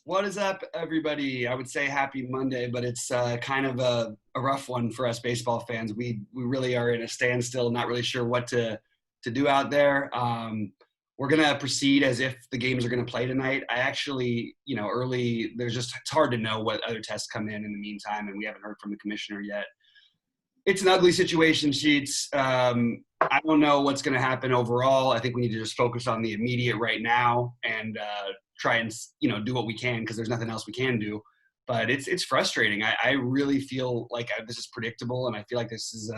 What is up, everybody? I would say happy Monday, but it's kind of a rough one for us baseball fans. We really are in a standstill, not really sure what to do out there. We're gonna proceed as if the games are gonna play tonight. I actually, early it's hard to know what other tests come in the meantime, and we haven't heard from the commissioner yet. It's an ugly situation, Sheets. I don't know what's going to happen overall. I think we need to just focus on the immediate right now and try and do what we can because there's nothing else we can do. But it's frustrating. I really feel like this is predictable, and I feel like this is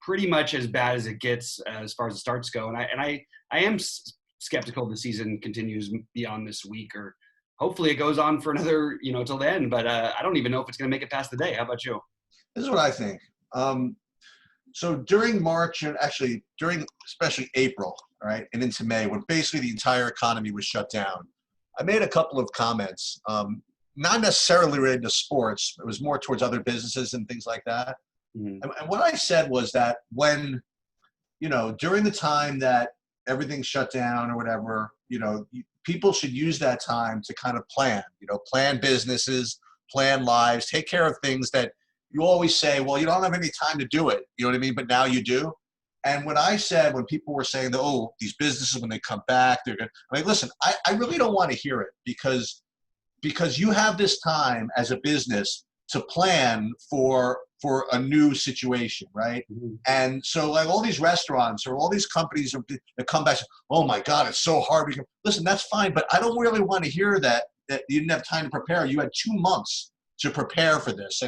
pretty much as bad as it gets as far as the starts go. And I am skeptical the season continues beyond this week, or hopefully it goes on for another till the end. But I don't even know if it's going to make it past the day. How about you? This is what I think. So during March and actually during especially April, all right, and into May, when basically the entire economy was shut down, I made a couple of comments, not necessarily related to sports. It was more towards other businesses and things like that. Mm-hmm. And what I said was that when, during the time that everything shut down or whatever, people should use that time to kind of plan businesses, plan lives, take care of things that you always say, well, you don't have any time to do it. You know what I mean? But now you do. And what I said when people were saying that, oh, these businesses, when they come back, they're going to, I'm like, listen, I really don't want to hear it because you have this time as a business to plan for a new situation, right? Mm-hmm. And so like all these restaurants or all these companies that come back, oh my God, it's so hard. Listen, that's fine, but I don't really want to hear that you didn't have time to prepare. You had 2 months to prepare for this.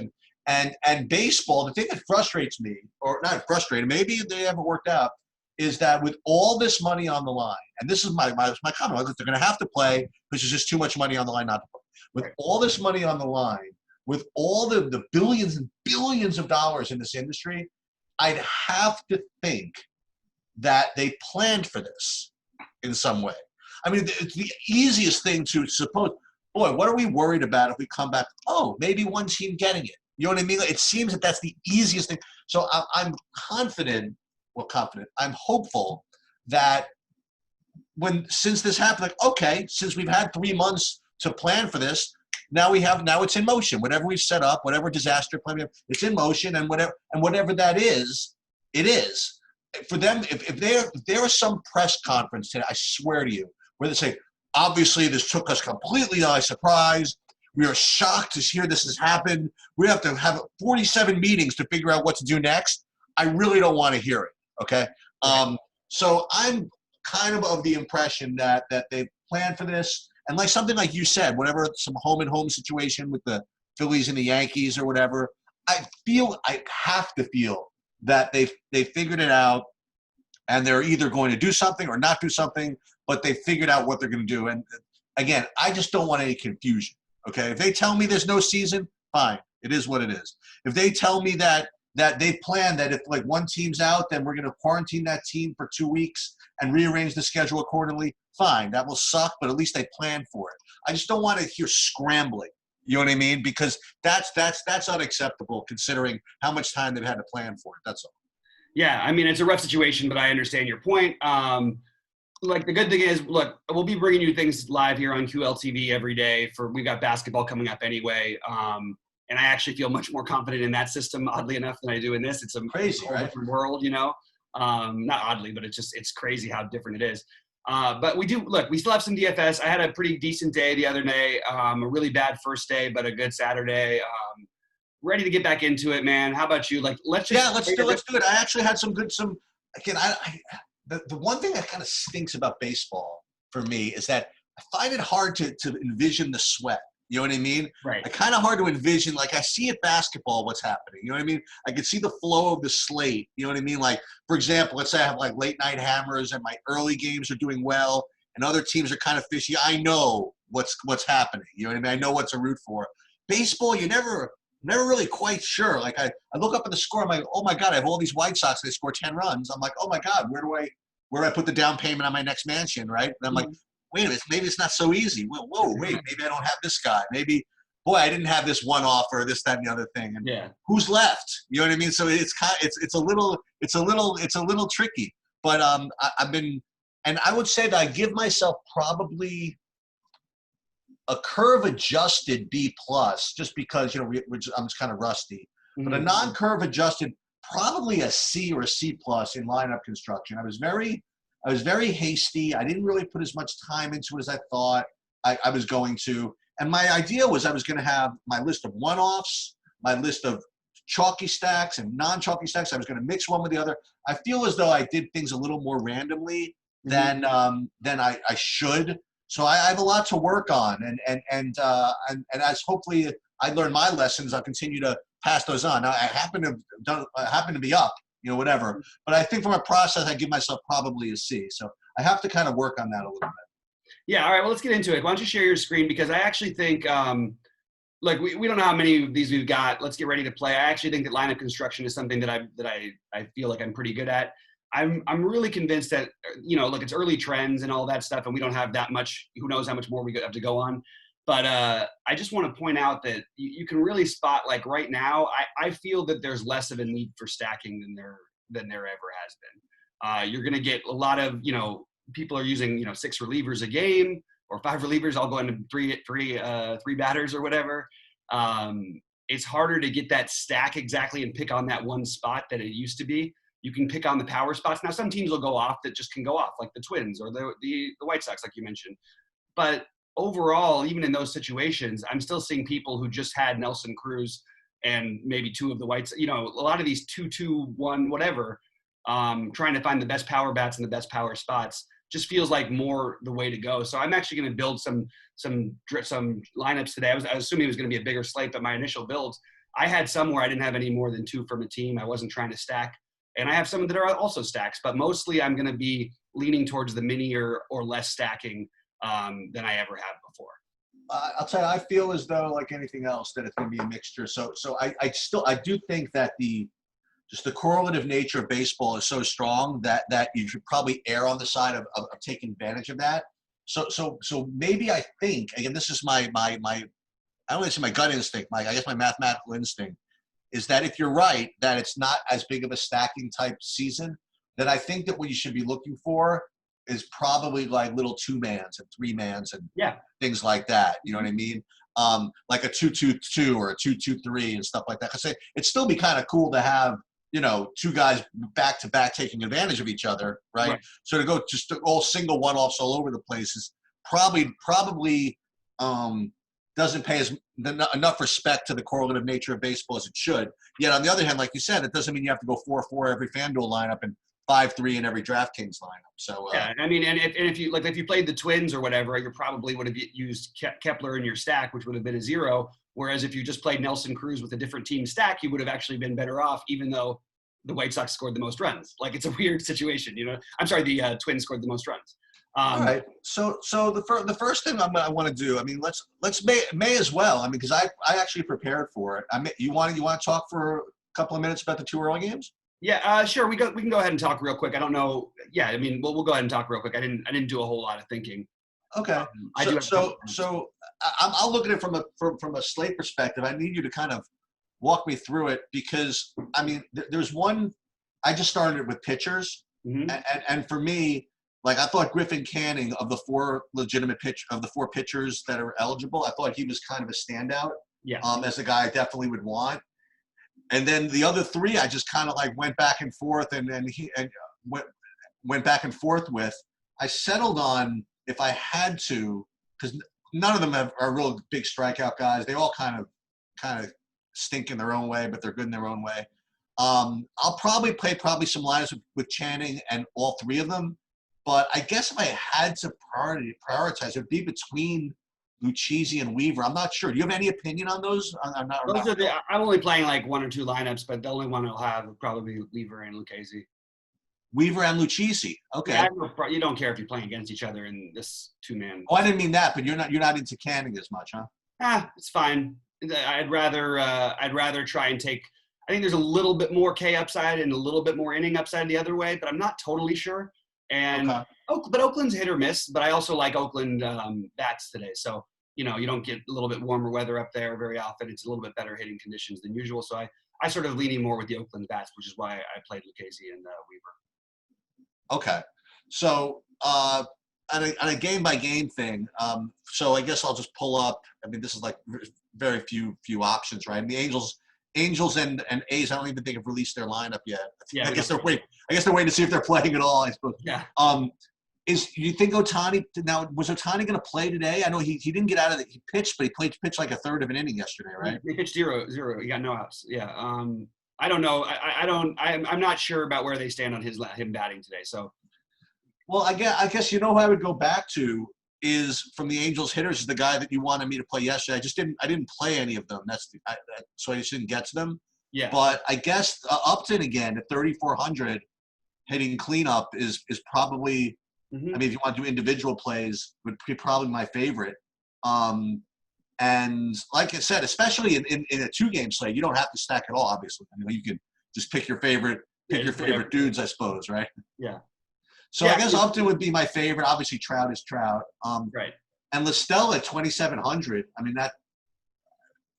And baseball, the thing that frustrates me, or not frustrated, maybe they haven't worked out, is that with all this money on the line, and this is my comment, they're going to have to play because there's just too much money on the line not to play. With all this money on the line, with all the billions and billions of dollars in this industry, I'd have to think that they planned for this in some way. I mean, it's the easiest thing to suppose, boy, what are we worried about if we come back? Oh, maybe one team getting it. You know what I mean? It seems that that's the easiest thing. So I'm I'm hopeful that since this happened, like, okay, since we've had 3 months to plan for this, now it's in motion. Whatever we've set up, whatever disaster plan we have, it's in motion, and whatever that is, it is. For them, if there was some press conference today, I swear to you, where they say, obviously this took us completely by surprise. We are shocked to hear this has happened. We have to have 47 meetings to figure out what to do next. I really don't want to hear it, okay? So I'm kind of the impression that they've planned for this. And like something like you said, whatever, some home-and-home situation with the Phillies and the Yankees or whatever, I have to feel that they figured it out and they're either going to do something or not do something, but they figured out what they're going to do. And again, I just don't want any confusion. Okay, if they tell me there's no season, fine. It is what it is. If they tell me that they plan that if like one team's out, then we're going to quarantine that team for 2 weeks and rearrange the schedule accordingly, fine. That will suck, but at least they planned for it. I just don't want to hear scrambling. You know what I mean? Because that's unacceptable considering how much time they've had to plan for it. That's all. Yeah, I mean, it's a rough situation, but I understand your point. Like the good thing is, look, we'll be bringing you things live here on QLTV every day. We've got basketball coming up anyway, and I actually feel much more confident in that system, oddly enough, than I do in this. It's a crazy, whole different world, Not oddly, but it's crazy how different it is. But we still have some DFS. I had a pretty decent day the other day, a really bad first day, but a good Saturday. Ready to get back into it, man. How about you? Like, let's do it. I actually had the one thing that kind of stinks about baseball for me is that I find it hard to envision the sweat. You know what I mean? Right. It's kind of hard to envision. Like I see at basketball what's happening. You know what I mean? I can see the flow of the slate. You know what I mean? Like, for example, let's say I have like late night hammers and my early games are doing well and other teams are kind of fishy. I know what's happening. You know what I mean? I know what to root for. Baseball, you never really quite sure. Like I look up at the score. I'm like, oh my God, I have all these White Sox. They score 10 runs. I'm like, oh my God, where do I put the down payment on my next mansion, right? And I'm like, wait a minute, maybe it's not so easy. Whoa, wait, maybe I don't have this guy. Maybe, boy, I didn't have this one offer, this, that, and the other thing. And who's left? You know what I mean? So it's a little tricky. But I've been, and I would say that I give myself probably a curve adjusted B plus, just because I'm just kind of rusty. But a non-curve adjusted, probably a C or a C plus in lineup construction. I was very hasty. I didn't really put as much time into it as I thought I was going to. And my idea was I was going to have my list of one-offs, my list of chalky stacks and non-chalky stacks. I was going to mix one with the other. I feel as though I did things a little more randomly than I should. So I have a lot to work on, and as hopefully I learn my lessons, I'll continue to pass those on. Now I happen to be up, whatever. But I think from a process, I give myself probably a C. So I have to kind of work on that a little bit. Yeah. All right. Well, let's get into it. Why don't you share your screen? Because I actually think, we don't know how many of these we've got. Let's get ready to play. I actually think that lineup construction is something that I feel like I'm pretty good at. I'm really convinced that, it's early trends and all that stuff, and we don't have that much. Who knows how much more we have to go on. But I just want to point out that you can really spot, like right now, I feel that there's less of a need for stacking than there ever has been. You're going to get a lot of, people are using, 6 relievers a game or 5 relievers. I'll go into three batters or whatever. It's harder to get that stack exactly and pick on that one spot that it used to be. You can pick on the power spots. Now, some teams will go off that just can go off, like the Twins or the White Sox, like you mentioned. But overall, even in those situations, I'm still seeing people who just had Nelson Cruz and maybe 2 of the Whites, a lot of these 2-2-1, whatever, trying to find the best power bats and the best power spots just feels like more the way to go. So I'm actually going to build some lineups today. I was assuming it was going to be a bigger slate, but my initial builds, I had some where I didn't have any more than 2 from a team. I wasn't trying to stack. And I have some that are also stacks, but mostly I'm going to be leaning towards the mini or less stacking than I ever have before. I'll tell you, I feel as though, like anything else, that it's going to be a mixture. So I do think that the correlative nature of baseball is so strong that you should probably err on the side of taking advantage of that. So maybe I think, again, this is my I don't want to say my gut instinct, I guess my mathematical instinct, is that if you're right, that it's not as big of a stacking type season, then I think that what you should be looking for is probably like little 2-mans and 3-mans and things like that. You know what I mean? Like a 2-2-2 or a 2-2-3 and stuff like that. Because it'd still be kind of cool to have, 2 guys back to back taking advantage of each other, right? So to go just all single one-offs all over the place is probably doesn't pay enough respect to the correlative nature of baseball as it should. Yet on the other hand, like you said, it doesn't mean you have to go 4-4 every FanDuel lineup and 5-3 in every DraftKings lineup. So I mean, and if you played the Twins or whatever, you probably would have used Kepler in your stack, which would have been a 0. Whereas if you just played Nelson Cruz with a different team stack, you would have actually been better off, even though the White Sox scored the most runs. Like, it's a weird situation, I'm sorry, the Twins scored the most runs. All right. So the first thing I want to do, I mean, let's May as well. I mean, because I actually prepared for it. You want to talk for a couple of minutes about the 2 early games? Yeah, sure. We can go ahead and talk real quick. I don't know. Yeah, I mean, we'll go ahead and talk real quick. I didn't do a whole lot of thinking. Okay. I'll look at it from a slate perspective. I need you to kind of walk me through it because, I mean, there's one. I just started it with pitchers, and for me, like, I thought Griffin Canning of the 4 pitchers that are eligible, I thought he was kind of a standout. Yeah. As a guy I definitely would want. And then the other 3, I just kind of like went back and forth and went back and forth with. I settled on, if I had to, because none of them are real big strikeout guys. They all kind of stink in their own way, but they're good in their own way. I'll probably play some lineups with Channing and all 3 of them. But I guess if I had to prioritize, it would be between Lucchesi and Weaver. I'm not sure. Do you have any opinion on those? I'm only playing like 1 or 2 lineups, but the only one I'll have would probably be Weaver and Lucchesi. Weaver and Lucchesi. Okay. Yeah, you don't care if you're playing against each other in this 2-man. Oh, I didn't mean that, but you're not into Canning as much, huh? It's fine. I'd rather try and take. I think there's a little bit more K upside and a little bit more inning upside the other way, but I'm not totally sure. And but Oakland's hit or miss, but I also like Oakland bats today. So, you don't get a little bit warmer weather up there very often. It's a little bit better hitting conditions than usual. So I sort of leaning more with the Oakland bats, which is why I played Lucchesi and Weaver. Okay. So on a game by game thing. So I guess I'll just pull up. I mean, this is like very few options, right? I mean, the Angels and A's. I don't even think have released their lineup yet. Yeah, I guess they're waiting to see if they're playing at all. I suppose. Yeah. You think Ohtani now? Was Ohtani going to play today? I know he didn't get out of it. He pitched, but he pitched like a third of an inning yesterday, right? He pitched 0-0. He got no outs. Yeah. I don't know. I'm not sure about where they stand on him batting today. So. Well, I guess you know who I would go back to is from the Angels hitters is the guy that you wanted me to play yesterday. I didn't play any of them. So I just didn't get to them. Yeah. But I guess Upton again at 3,400 hitting cleanup is probably. Mm-hmm. I mean, if you want to do individual plays, would be probably my favorite. And like I said, especially in a 2-game slate, you don't have to stack it all. Obviously, I mean, you can just pick your favorite dudes, I suppose, right? Yeah. So I guess Upton would be my favorite. Obviously, Trout is Trout. Right. And Listella at 2,700. I mean, that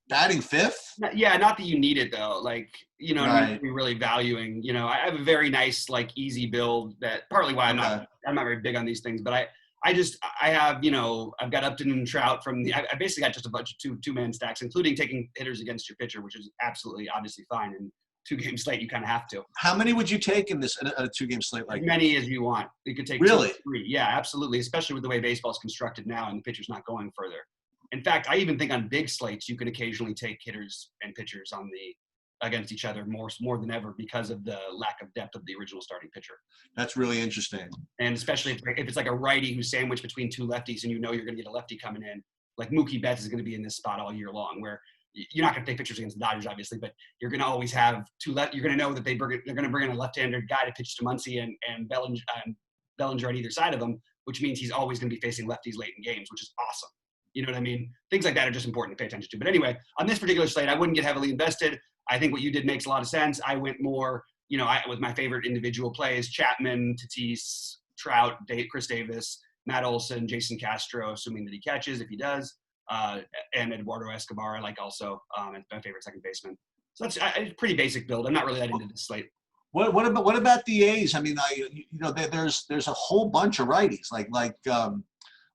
batting fifth. Yeah, not that you need it though. Like, you know, right. I mean, really valuing. You know, I have a very nice, like, easy build. That partly why I'm not very big on these things. But I have, you know, I've got Upton and Trout from the. I basically got just a bunch of two-man stacks, including taking hitters against your pitcher, which is absolutely obviously fine. And 2-game slate, you kind of have to. How many would you take in a 2-game slate like as many as you want? You could take really 2 or 3. Yeah, absolutely. Especially with the way baseball's constructed now, and the pitcher's not going further. In fact, I even think on big slates, you can occasionally take hitters and pitchers against each other more than ever because of the lack of depth of the original starting pitcher. That's really interesting. And especially if it's like a righty who's sandwiched between 2 lefties, and you know you're going to get a lefty coming in. Like Mookie Betts is going to be in this spot all year long, where you're not going to take pitchers against the Dodgers, obviously, but you're going to always have 2 left. You're going to know that they're going to bring in a left-handed guy to pitch to Muncy and Bellinger on either side of him, which means he's always going to be facing lefties late in games, which is awesome. You know what I mean? Things like that are just important to pay attention to. But anyway, on this particular slate, I wouldn't get heavily invested. I think what you did makes a lot of sense. I went more, you know, with my favorite individual plays: Chapman, Tatis, Trout, Chris Davis, Matt Olson, Jason Castro, assuming that he catches. If he does, and Eduardo Escobar, I like also, as my favorite second baseman. So that's a pretty basic build. I'm not really that into this slate. What about the A's? I mean, there's a whole bunch of righties. Like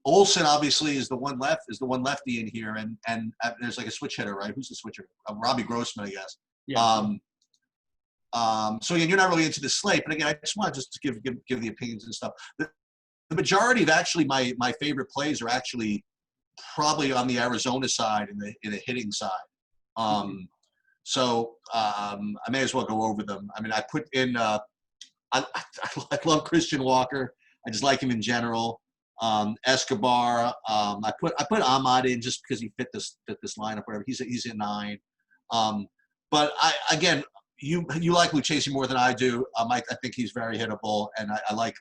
Olson obviously is the one lefty in here, and there's like a switch hitter, right? Who's the switcher? Robbie Grossman, I guess. Yeah. So again, you're not really into the slate, but again, I just want to give the opinions and stuff. The majority of actually my favorite plays are actually probably on the Arizona side in the hitting side. So I may as well go over them. I mean, I put in I love Christian Walker. I just like him in general. Escobar. I put Ahmad in just because he fit this lineup. Whatever. He's in 9. But you like Lucchesi more than I do. I think he's very hittable, and I like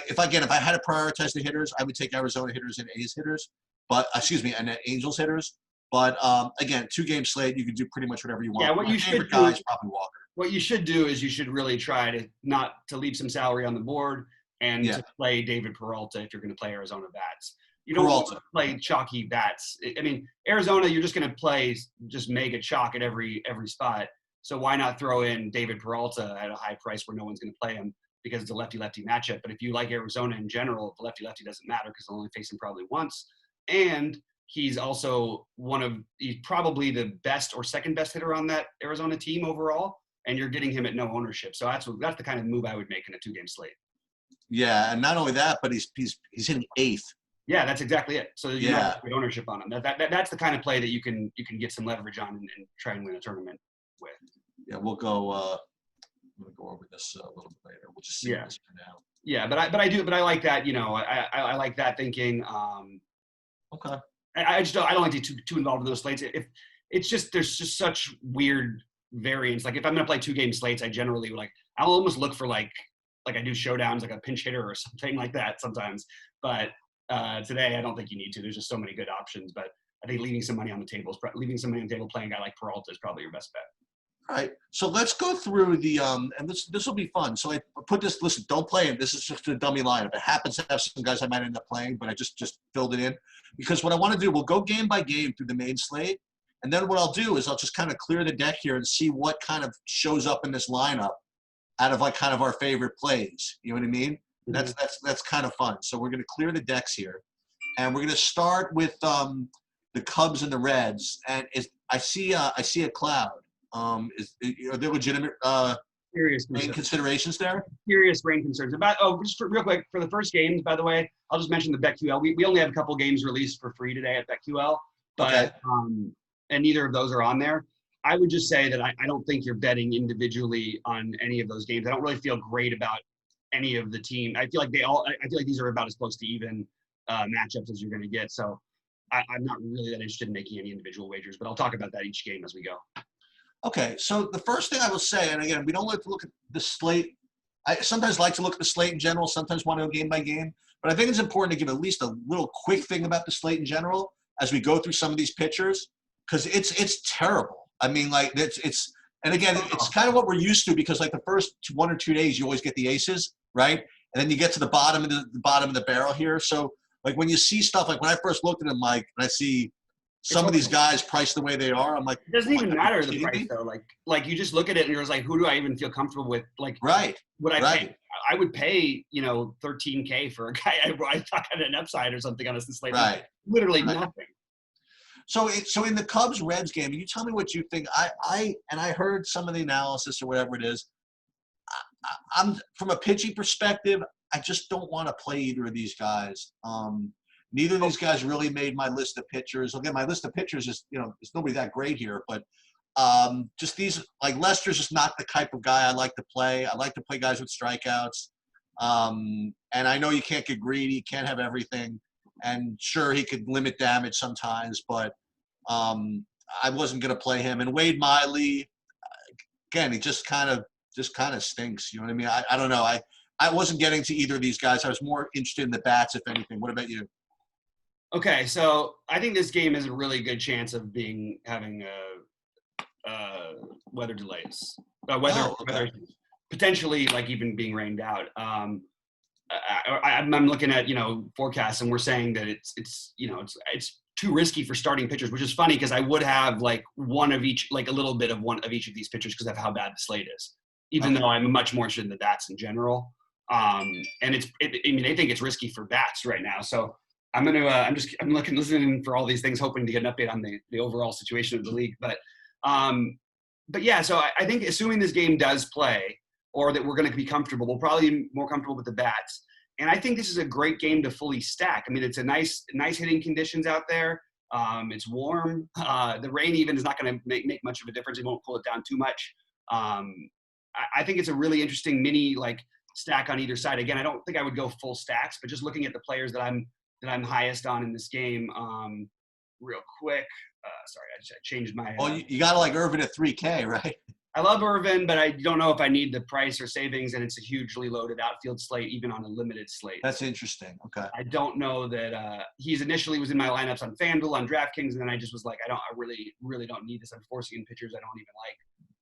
if I had to prioritize the hitters, I would take Arizona hitters and A's hitters. But and Angels hitters. But again, 2-game slate, you can do pretty much whatever you want. Yeah, what you should do is probably Walker. What you should do is you should really try to leave some salary on the board and to play David Peralta if you're going to play Arizona bats. You don't want to play chalky bats. I mean, Arizona, you're just going to play just mega chalk at every spot. So why not throw in David Peralta at a high price where no one's going to play him because it's a lefty-lefty matchup. But if you like Arizona in general, the lefty-lefty doesn't matter because they'll only face him probably once. And he's also he's probably the best or second best hitter on that Arizona team overall, and you're getting him at no ownership. So that's the kind of move I would make in a 2-game slate. Yeah, and not only that, but he's hitting 8th. Yeah, that's exactly it. So you have good ownership on him. That's the kind of play that you can get some leverage on and try and win a tournament with. Yeah, we'll go. I'm gonna go over this a little bit later. We'll just see this for now. Yeah, but I like that. You know, I like that thinking. Okay. I don't like to get too involved in those slates. If it's just there's just such weird variance. Like if I'm gonna play 2-game slates, I generally I'll almost look for like I do showdowns, like a pinch hitter or something like that sometimes. But today I don't think you need to. There's just so many good options. But I think leaving some money on the table playing a guy like Peralta is probably your best bet. All right. So let's go through the and this will be fun. So I put this. Listen, don't play him. This is just a dummy lineup. It happens to have some guys I might end up playing, but I just filled it in because what I want to do, we'll go game by game through the main slate, and then what I'll do is I'll just kind of clear the deck here and see what kind of shows up in this lineup out of kind of our favorite plays. You know what I mean? That's kind of fun. So we're going to clear the decks here, and we're going to start with the Cubs and the Reds. And I see a cloud. Are there legitimate Serious main considerations there? Serious rain concerns. Just real quick, for the first games, by the way, I'll just mention the BetQL. We only have a couple games released for free today at BetQL, but Okay. And neither of those are on there. I would just say that I don't think you're betting individually on any of those games. I don't really feel great about any of the team. I feel like these are about as close to even matchups as you're going to get. So I'm not really that interested in making any individual wagers, but I'll talk about that each game as we go. Okay, so the first thing I will say, and again, we don't like to look at the slate. I sometimes like to look at the slate in general, sometimes want to go game by game, but I think it's important to give at least a little quick thing about the slate in general as we go through some of these pitchers, because it's terrible. I mean, like it's and again, it's kind of what we're used to, because like the first 1 or 2 days, you always get the aces, right? And then you get to the bottom of the barrel here. So like when you see stuff, like when I first looked at them, Mike, and I see some of these guys priced the way they are, I'm like, it doesn't even matter the price though. Like you just look at it and you're just like, who do I even feel comfortable with? Like, right? Would I pay? I would pay, $13K for a guy I thought had an upside or something on this slate. Right. Literally nothing. So in the Cubs Reds game, you tell me what you think. I heard some of the analysis or whatever it is. I'm from a pitching perspective, I just don't want to play either of these guys. Neither of these guys really made my list of pitchers. Again, my list of pitchers is, there's nobody that great here, but just these, like Lester's just not the type of guy I like to play. I like to play guys with strikeouts. And I know you can't get greedy, can't have everything. And sure, he could limit damage sometimes, but I wasn't going to play him. And Wade Miley, again, he just kind of stinks. You know what I mean? I don't know. I wasn't getting to either of these guys. I was more interested in the bats, if anything. What about you? Okay, so I think this game has a really good chance of having weather delays. Weather potentially like even being rained out. I'm looking at forecasts, and we're saying that it's too risky for starting pitchers, which is funny because I would have like one of each, like a little bit of one of each of these pitchers because of how bad the slate is. Even though I'm much more interested in the bats in general, and I think it's risky for bats right now. So I'm listening for all these things, hoping to get an update on the overall situation of the league. But yeah, so I think assuming this game does play, or that we're going to be comfortable, we'll probably be more comfortable with the bats. And I think this is a great game to fully stack. I mean, it's a nice hitting conditions out there. It's warm. The rain even is not going to make much of a difference. It won't cool it down too much. I think it's a really interesting mini stack on either side. Again, I don't think I would go full stacks, but just looking at the players that I'm highest on in this game, real quick. Sorry, I changed my. Well, you got to like Irvin at 3K, right? I love Irvin, but I don't know if I need the price or savings, and it's a hugely loaded outfield slate, even on a limited slate. That's interesting. Okay. I don't know that he's initially was in my lineups on FanDuel, on DraftKings, and then I just was like, I really don't need this. I'm forcing in pitchers I don't even like.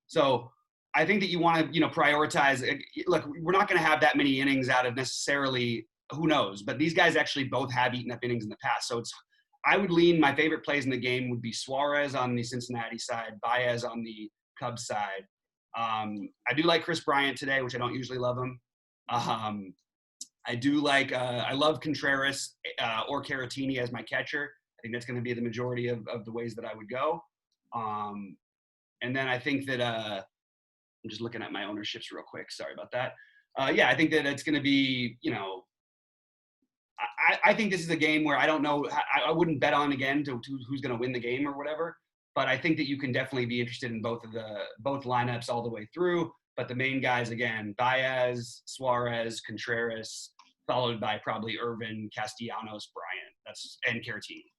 So I think that you want to, prioritize. Look, we're not going to have that many innings out of necessarily, who knows, but these guys actually both have eaten up innings in the past. So I would lean, my favorite plays in the game would be Suarez on the Cincinnati side, Baez on the Cubs side. I do like Chris Bryant today, which I don't usually love him. I do like, I love Contreras or Caratini as my catcher. I think that's going to be the majority of the ways that I would go. And then I think that, I'm just looking at my ownerships real quick. Sorry about that. Yeah, I think that it's going to be, I think this is a game where I don't know. I wouldn't bet on again to who's going to win the game or whatever. But I think that you can definitely be interested in both lineups all the way through. But the main guys, again, Baez, Suarez, Contreras, followed by probably Irvin, Castellanos, Bryant, and Caratini.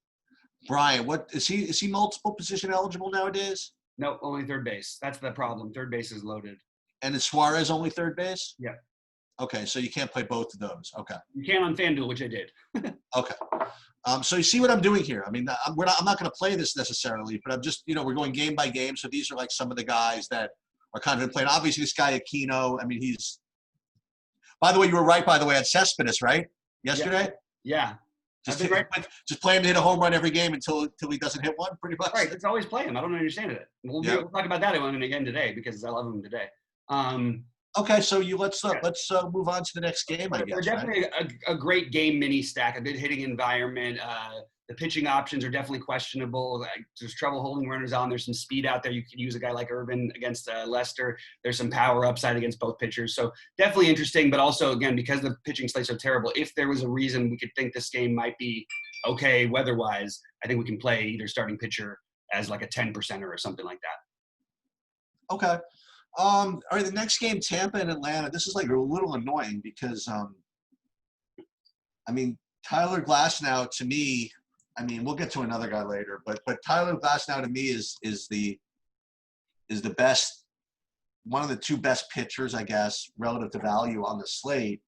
Bryant, what is he? Is he multiple position eligible nowadays? No, only third base. That's the problem. Third base is loaded. And is Suarez only third base? Yeah. Okay, so you can't play both of those. Okay. You can on FanDuel, which I did. Okay. So you see what I'm doing here. I mean, I'm not going to play this necessarily, but I'm just, we're going game by game. So these are like some of the guys that are kind of in play. And obviously this guy Aquino, I mean, by the way, you were right, by the way, at Cespedes, right? Yesterday? Yeah. Just play him to hit a home run every game until he doesn't hit one, pretty much. Right. Let's always play him. I don't understand it. We'll talk about that one again today because I love him today. Okay, so let's move on to the next game, I They're guess. definitely a great game mini stack, a good hitting environment. The pitching options are definitely questionable. There's trouble holding runners on. There's some speed out there. You could use a guy like Irvin against Lester. There's some power upside against both pitchers. So definitely interesting, but also, again, because the pitching slates are terrible, if there was a reason we could think this game might be okay weather-wise, I think we can play either starting pitcher as like a 10%er or something like that. Okay. All right, the next game, Tampa and Atlanta. This is like a little annoying because, I mean, Tyler Glasnow to me, I mean, we'll get to another guy later, but Tyler Glasnow to me is the best, one of the two best pitchers, I guess, relative to value on the slate.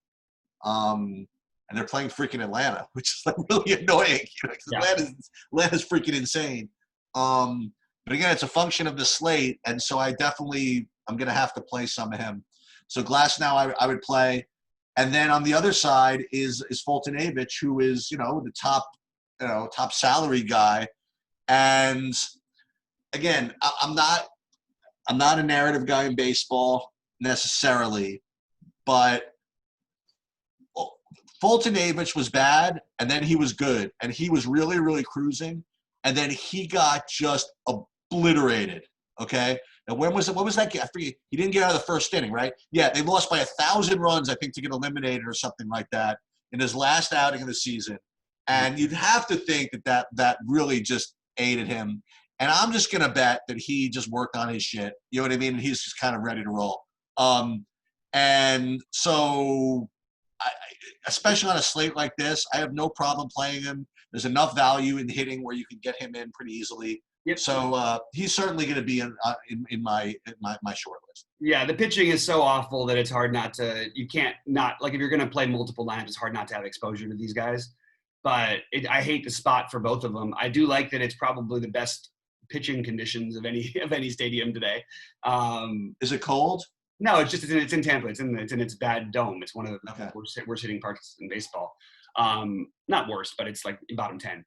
And they're playing freaking Atlanta, which is like really annoying, because Atlanta's freaking insane. But again, it's a function of the slate, and so I'm going to have to play some of him. So Glasnow I would play. And then on the other side is Fultonavich, who is, the top salary guy. And again, I'm not a narrative guy in baseball necessarily, but Fultonavich was bad, and then he was good, and he was really, really cruising, and then he got just obliterated. Okay. Now, what was that game? I forget. He didn't get out of the first inning, right? Yeah, they lost by 1,000 runs, I think, to get eliminated or something like that in his last outing of the season. And you'd have to think that really just aided him. And I'm just going to bet that he just worked on his shit. You know what I mean? And he's just kind of ready to roll. And so, especially on a slate like this, I have no problem playing him. There's enough value in hitting where you can get him in pretty easily. Yep. So he's certainly going to be in my short list. Yeah, the pitching is so awful that it's hard not to. You can't not, like, if you're going to play multiple lineups, it's hard not to have exposure to these guys. But I hate the spot for both of them. I do like that it's probably the best pitching conditions of any stadium today. Is it cold? No, it's in Tampa. It's in its bad dome. It's one of the worst hitting parks in baseball. Not worst, but it's like bottom 10.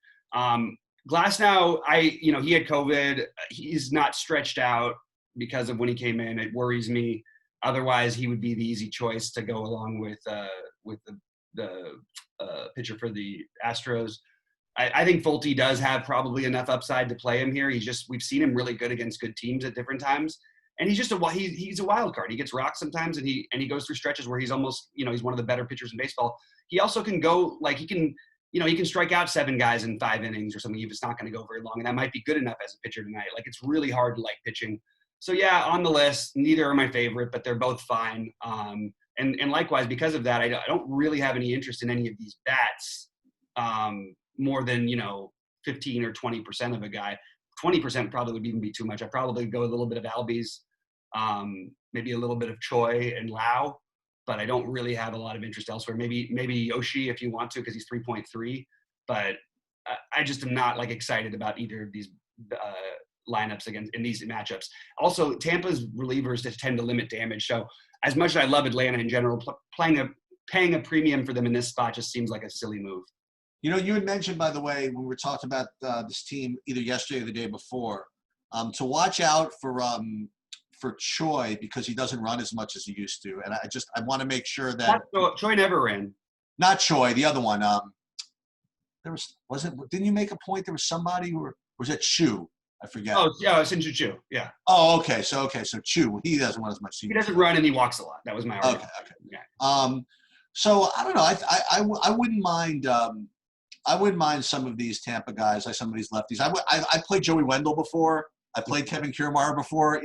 Glasnow, he had COVID. He's not stretched out because of when he came in. It worries me. Otherwise, he would be the easy choice to go along with the pitcher for the Astros. I think Fulte does have probably enough upside to play him here. We've seen him really good against good teams at different times, and he's just he's a wild card. He gets rocked sometimes, and he goes through stretches where he's almost he's one of the better pitchers in baseball. He also can go he can strike out 7 guys in 5 innings or something if it's not going to go very long, and that might be good enough as a pitcher tonight. Like, it's really hard to like pitching. So yeah, on the list, neither are my favorite, but they're both fine. And likewise, because of that, I don't really have any interest in any of these bats more than 15 or 20% of a guy. 20% probably would even be too much. I'd probably go a little bit of Albies, maybe a little bit of Choi and Lau, but I don't really have a lot of interest elsewhere. Maybe Yoshi if you want to, because he's 3.3. But I just am not excited about either of these lineups in these matchups. Also, Tampa's relievers just tend to limit damage. So as much as I love Atlanta in general, paying a premium for them in this spot just seems like a silly move. You had mentioned, by the way, when we were talking about this team either yesterday or the day before, to watch out for Choi because he doesn't run as much as he used to, and I want to make sure that Choi never ran. Not Choi, the other one. Didn't you make a point? There was somebody or was it Chu? I forget. Oh yeah, it's in Chu. Yeah. Oh, okay. So Chu, he doesn't run as much. He doesn't run and he walks a lot. That was my argument. Okay. Yeah. So I don't know. I wouldn't mind. I wouldn't mind some of these Tampa guys, like some of these lefties. I played Joey Wendell before. I played Kevin Kiermaier before.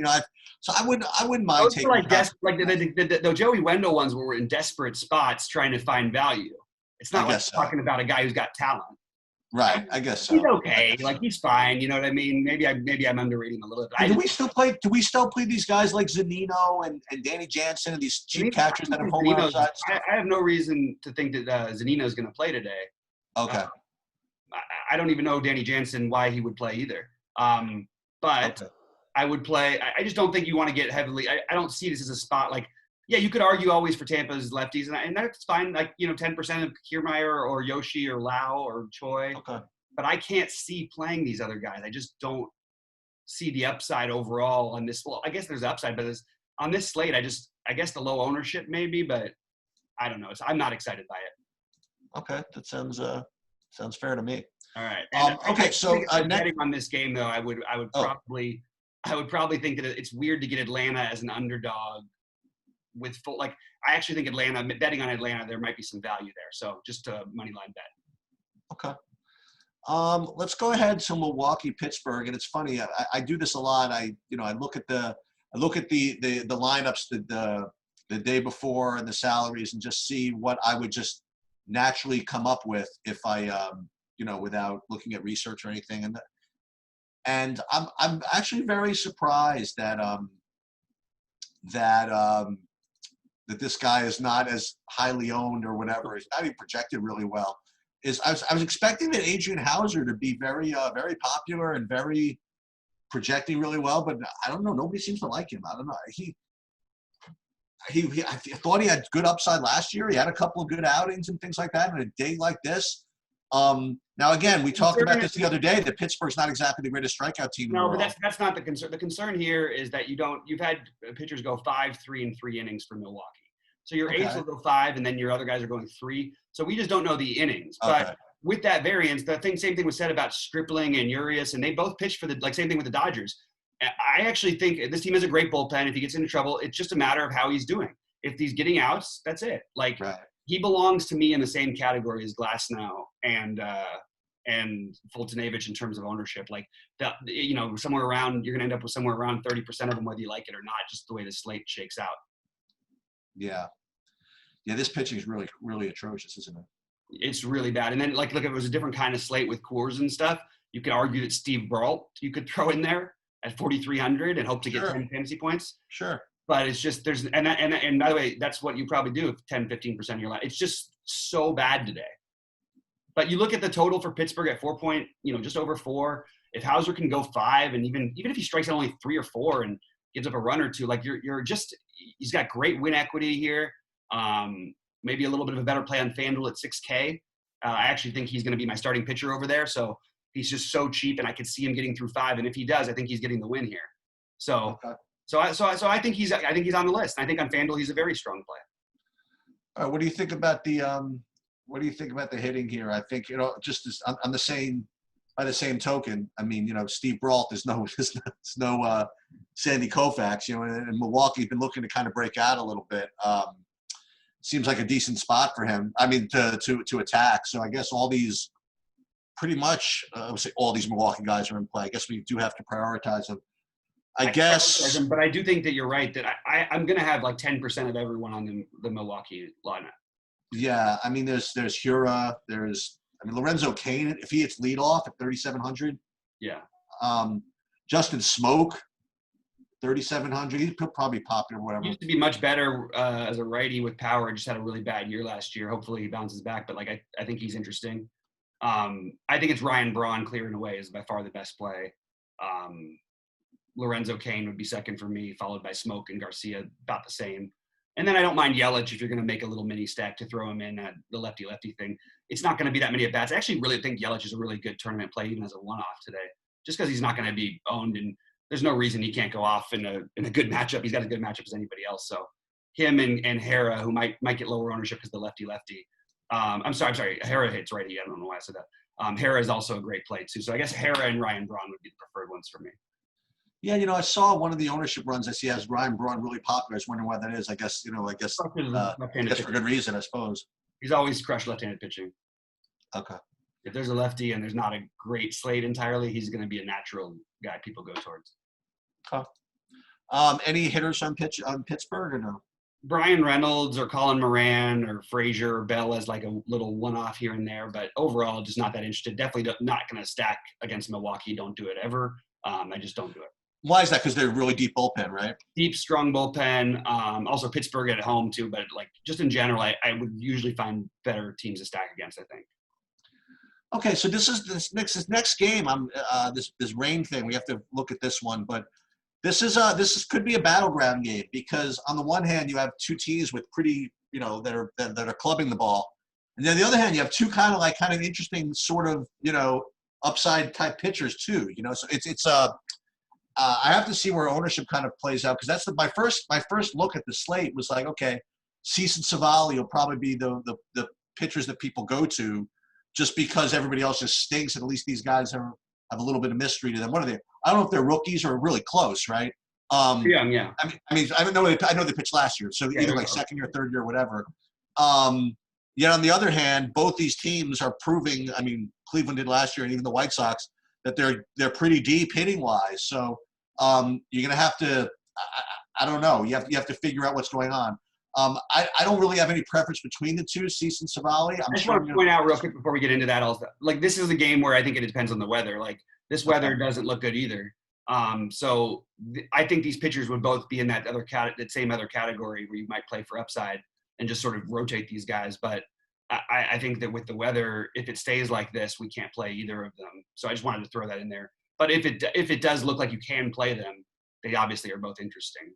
So I wouldn't mind taking. The Joey Wendell ones where we're in desperate spots trying to find value. It's not talking about a guy who's got talent. Right, I guess so. He's okay. He's fine. You know what I mean? Maybe I'm underrating him a little bit. Do we still play these guys like Zunino and Danny Jansen and these cheap catchers that have home run upsides? I have no reason to think that Zunino is going to play today. Okay. I don't even know Danny Jansen why he would play either. But okay. I would play. I just don't think you want to get heavily. I don't see this as a spot you could argue always for Tampa's lefties, and that's fine. 10% of Kiermaier or Yoshi or Lau or Choi. Okay. But I can't see playing these other guys. I just don't see the upside overall on this. Well, I guess there's upside, but on this slate, I guess the low ownership maybe, but I don't know. I'm not excited by it. Okay, that sounds fair to me. All right. And okay, so betting on this game though, I would probably think that it's weird to get Atlanta as an underdog with full, like, I actually think betting on Atlanta, there might be some value there. So just a money line bet. Okay. Let's go ahead to Milwaukee, Pittsburgh, and it's funny. I do this a lot. I look at the lineups the day before and the salaries, and just see what I would just naturally come up with if I without looking at research or anything. And I'm actually very surprised that that this guy is not as highly owned or whatever. He's not even projected really well. I was expecting that Adrian Hauser to be very popular and very projecting really well, but I don't know. Nobody seems to like him. I don't know. I thought he had good upside last year. He had a couple of good outings and things like that. And a day like this, now again, we talked about this the other day, that Pittsburgh's not exactly the greatest strikeout team in the world. No, but that's not the concern. The concern here is that you've had pitchers go 5, 3, and 3 innings for Milwaukee. So your ace will go 5, and then your other guys are going 3. So we just don't know the innings. But with that variance, same thing was said about Stripling and Urias, and they both pitched for same thing with the Dodgers. I actually think this team has a great bullpen. If he gets into trouble, it's just a matter of how he's doing. If he's getting outs, that's it. He belongs to me in the same category as Glasnow and Fultonavich in terms of ownership. Somewhere around, you're going to end up with somewhere around 30% of them, whether you like it or not, just the way the slate shakes out. Yeah. Yeah, this pitching is really, really atrocious, isn't it? It's really bad. And then, look, if it was a different kind of slate with Coors and stuff, you could argue that Steve Brault you could throw in there at 4,300 and hope to get 10 fantasy points. Sure. But it's just and by the way, that's what you probably do if 10, 15% of your line. It's just so bad today. But you look at the total for Pittsburgh at 4 point, just over 4. If Hauser can go 5, and even if he strikes out only 3 or 4 and gives up a run or two, he's got great win equity here. Maybe a little bit of a better play on FanDuel at 6K. I actually think he's going to be my starting pitcher over there. So he's just so cheap, and I could see him getting through 5. And if he does, I think he's getting the win here. So, I think he's on the list. I think on FanDuel he's a very strong play. All right, what do you think about the hitting here? I think just as, on the same by the same token, I mean, Steve Brault is no Sandy Koufax. And Milwaukee's been looking to kind of break out a little bit. Seems like a decent spot for him. I mean, to attack. So I guess pretty much, I would say all these Milwaukee guys are in play. I guess we do have to prioritize them. I guess. But I do think that you're right, that I'm going to have 10% of everyone on the Milwaukee lineup. Yeah. I mean, there's Hura. Lorenzo Cain, if he hits leadoff at 3,700. Yeah. Justin Smoke, 3,700. He's probably popular, whatever. He used to be much better as a righty with power. Just had a really bad year last year. Hopefully he bounces back, but I think he's interesting. I think it's Ryan Braun clearing away is by far the best play. Lorenzo Cain would be second for me, followed by Smoke and Garcia, about the same. And then I don't mind Yelich if you're going to make a little mini stack to throw him in at the lefty-lefty thing. It's not going to be that many at-bats. I actually really think Yelich is a really good tournament play, even as a one-off today, just because he's not going to be owned, and there's no reason he can't go off in a good matchup. He's got as good matchup as anybody else. So him and Hera, who might get lower ownership because the lefty-lefty. I'm sorry. Hera hits righty. I don't know why I said that. Hera is also a great play, too. So I guess Hera and Ryan Braun would be the preferred ones for me. Yeah, I saw one of the ownership runs. I see has Ryan Braun really popular. I was wondering why that is. I guess for good reason, I suppose. He's always crushed left-handed pitching. Okay. If there's a lefty and there's not a great slate entirely, he's going to be a natural guy people go towards. Okay. Any hitters on Pittsburgh or no? Brian Reynolds or Colin Moran or Frazier or Bell as a little one-off here and there, but overall just not that interested. Definitely not going to stack against Milwaukee. Don't do it ever. I just don't do it. Why is that? Because they're really deep bullpen, right? Deep, strong bullpen. Also Pittsburgh at home too, but just in general, I would usually find better teams to stack against, I think. Okay, so this next game. This rain thing. We have to look at this one, but this could be a battleground game because on the one hand you have two teams with pretty that are clubbing the ball, and then on the other hand you have two kind of interesting sort of upside type pitchers too. So it's I have to see where ownership kind of plays out, because that's my first look at the slate was like, okay, Cease and Savali will probably be the pitchers that people go to, just because everybody else just stinks, and at least these guys have a little bit of mystery to them. What are they? I don't know if they're rookies or really close, right? Young, yeah. I mean, I don't know. I know they pitched last year, so Yeah, either like second year, third year, whatever. Yet on the other hand, both these teams are proving. I mean, Cleveland did last year, and even the White Sox, that they're pretty deep hitting wise. So you're gonna have to. I don't know. You have to figure out what's going on. I don't really have any preference between the two, Cease and Savali. I just want to point out real quick before we get into that also. Like, this is a game where I think it depends on the weather. Like, this weather doesn't look good either. I think these pitchers would both be in that same other category where you might play for upside and just sort of rotate these guys. But I think that with the weather, if it stays like this, we can't play either of them. So I just wanted to throw that in there. But if it does look like you can play them, they obviously are both interesting.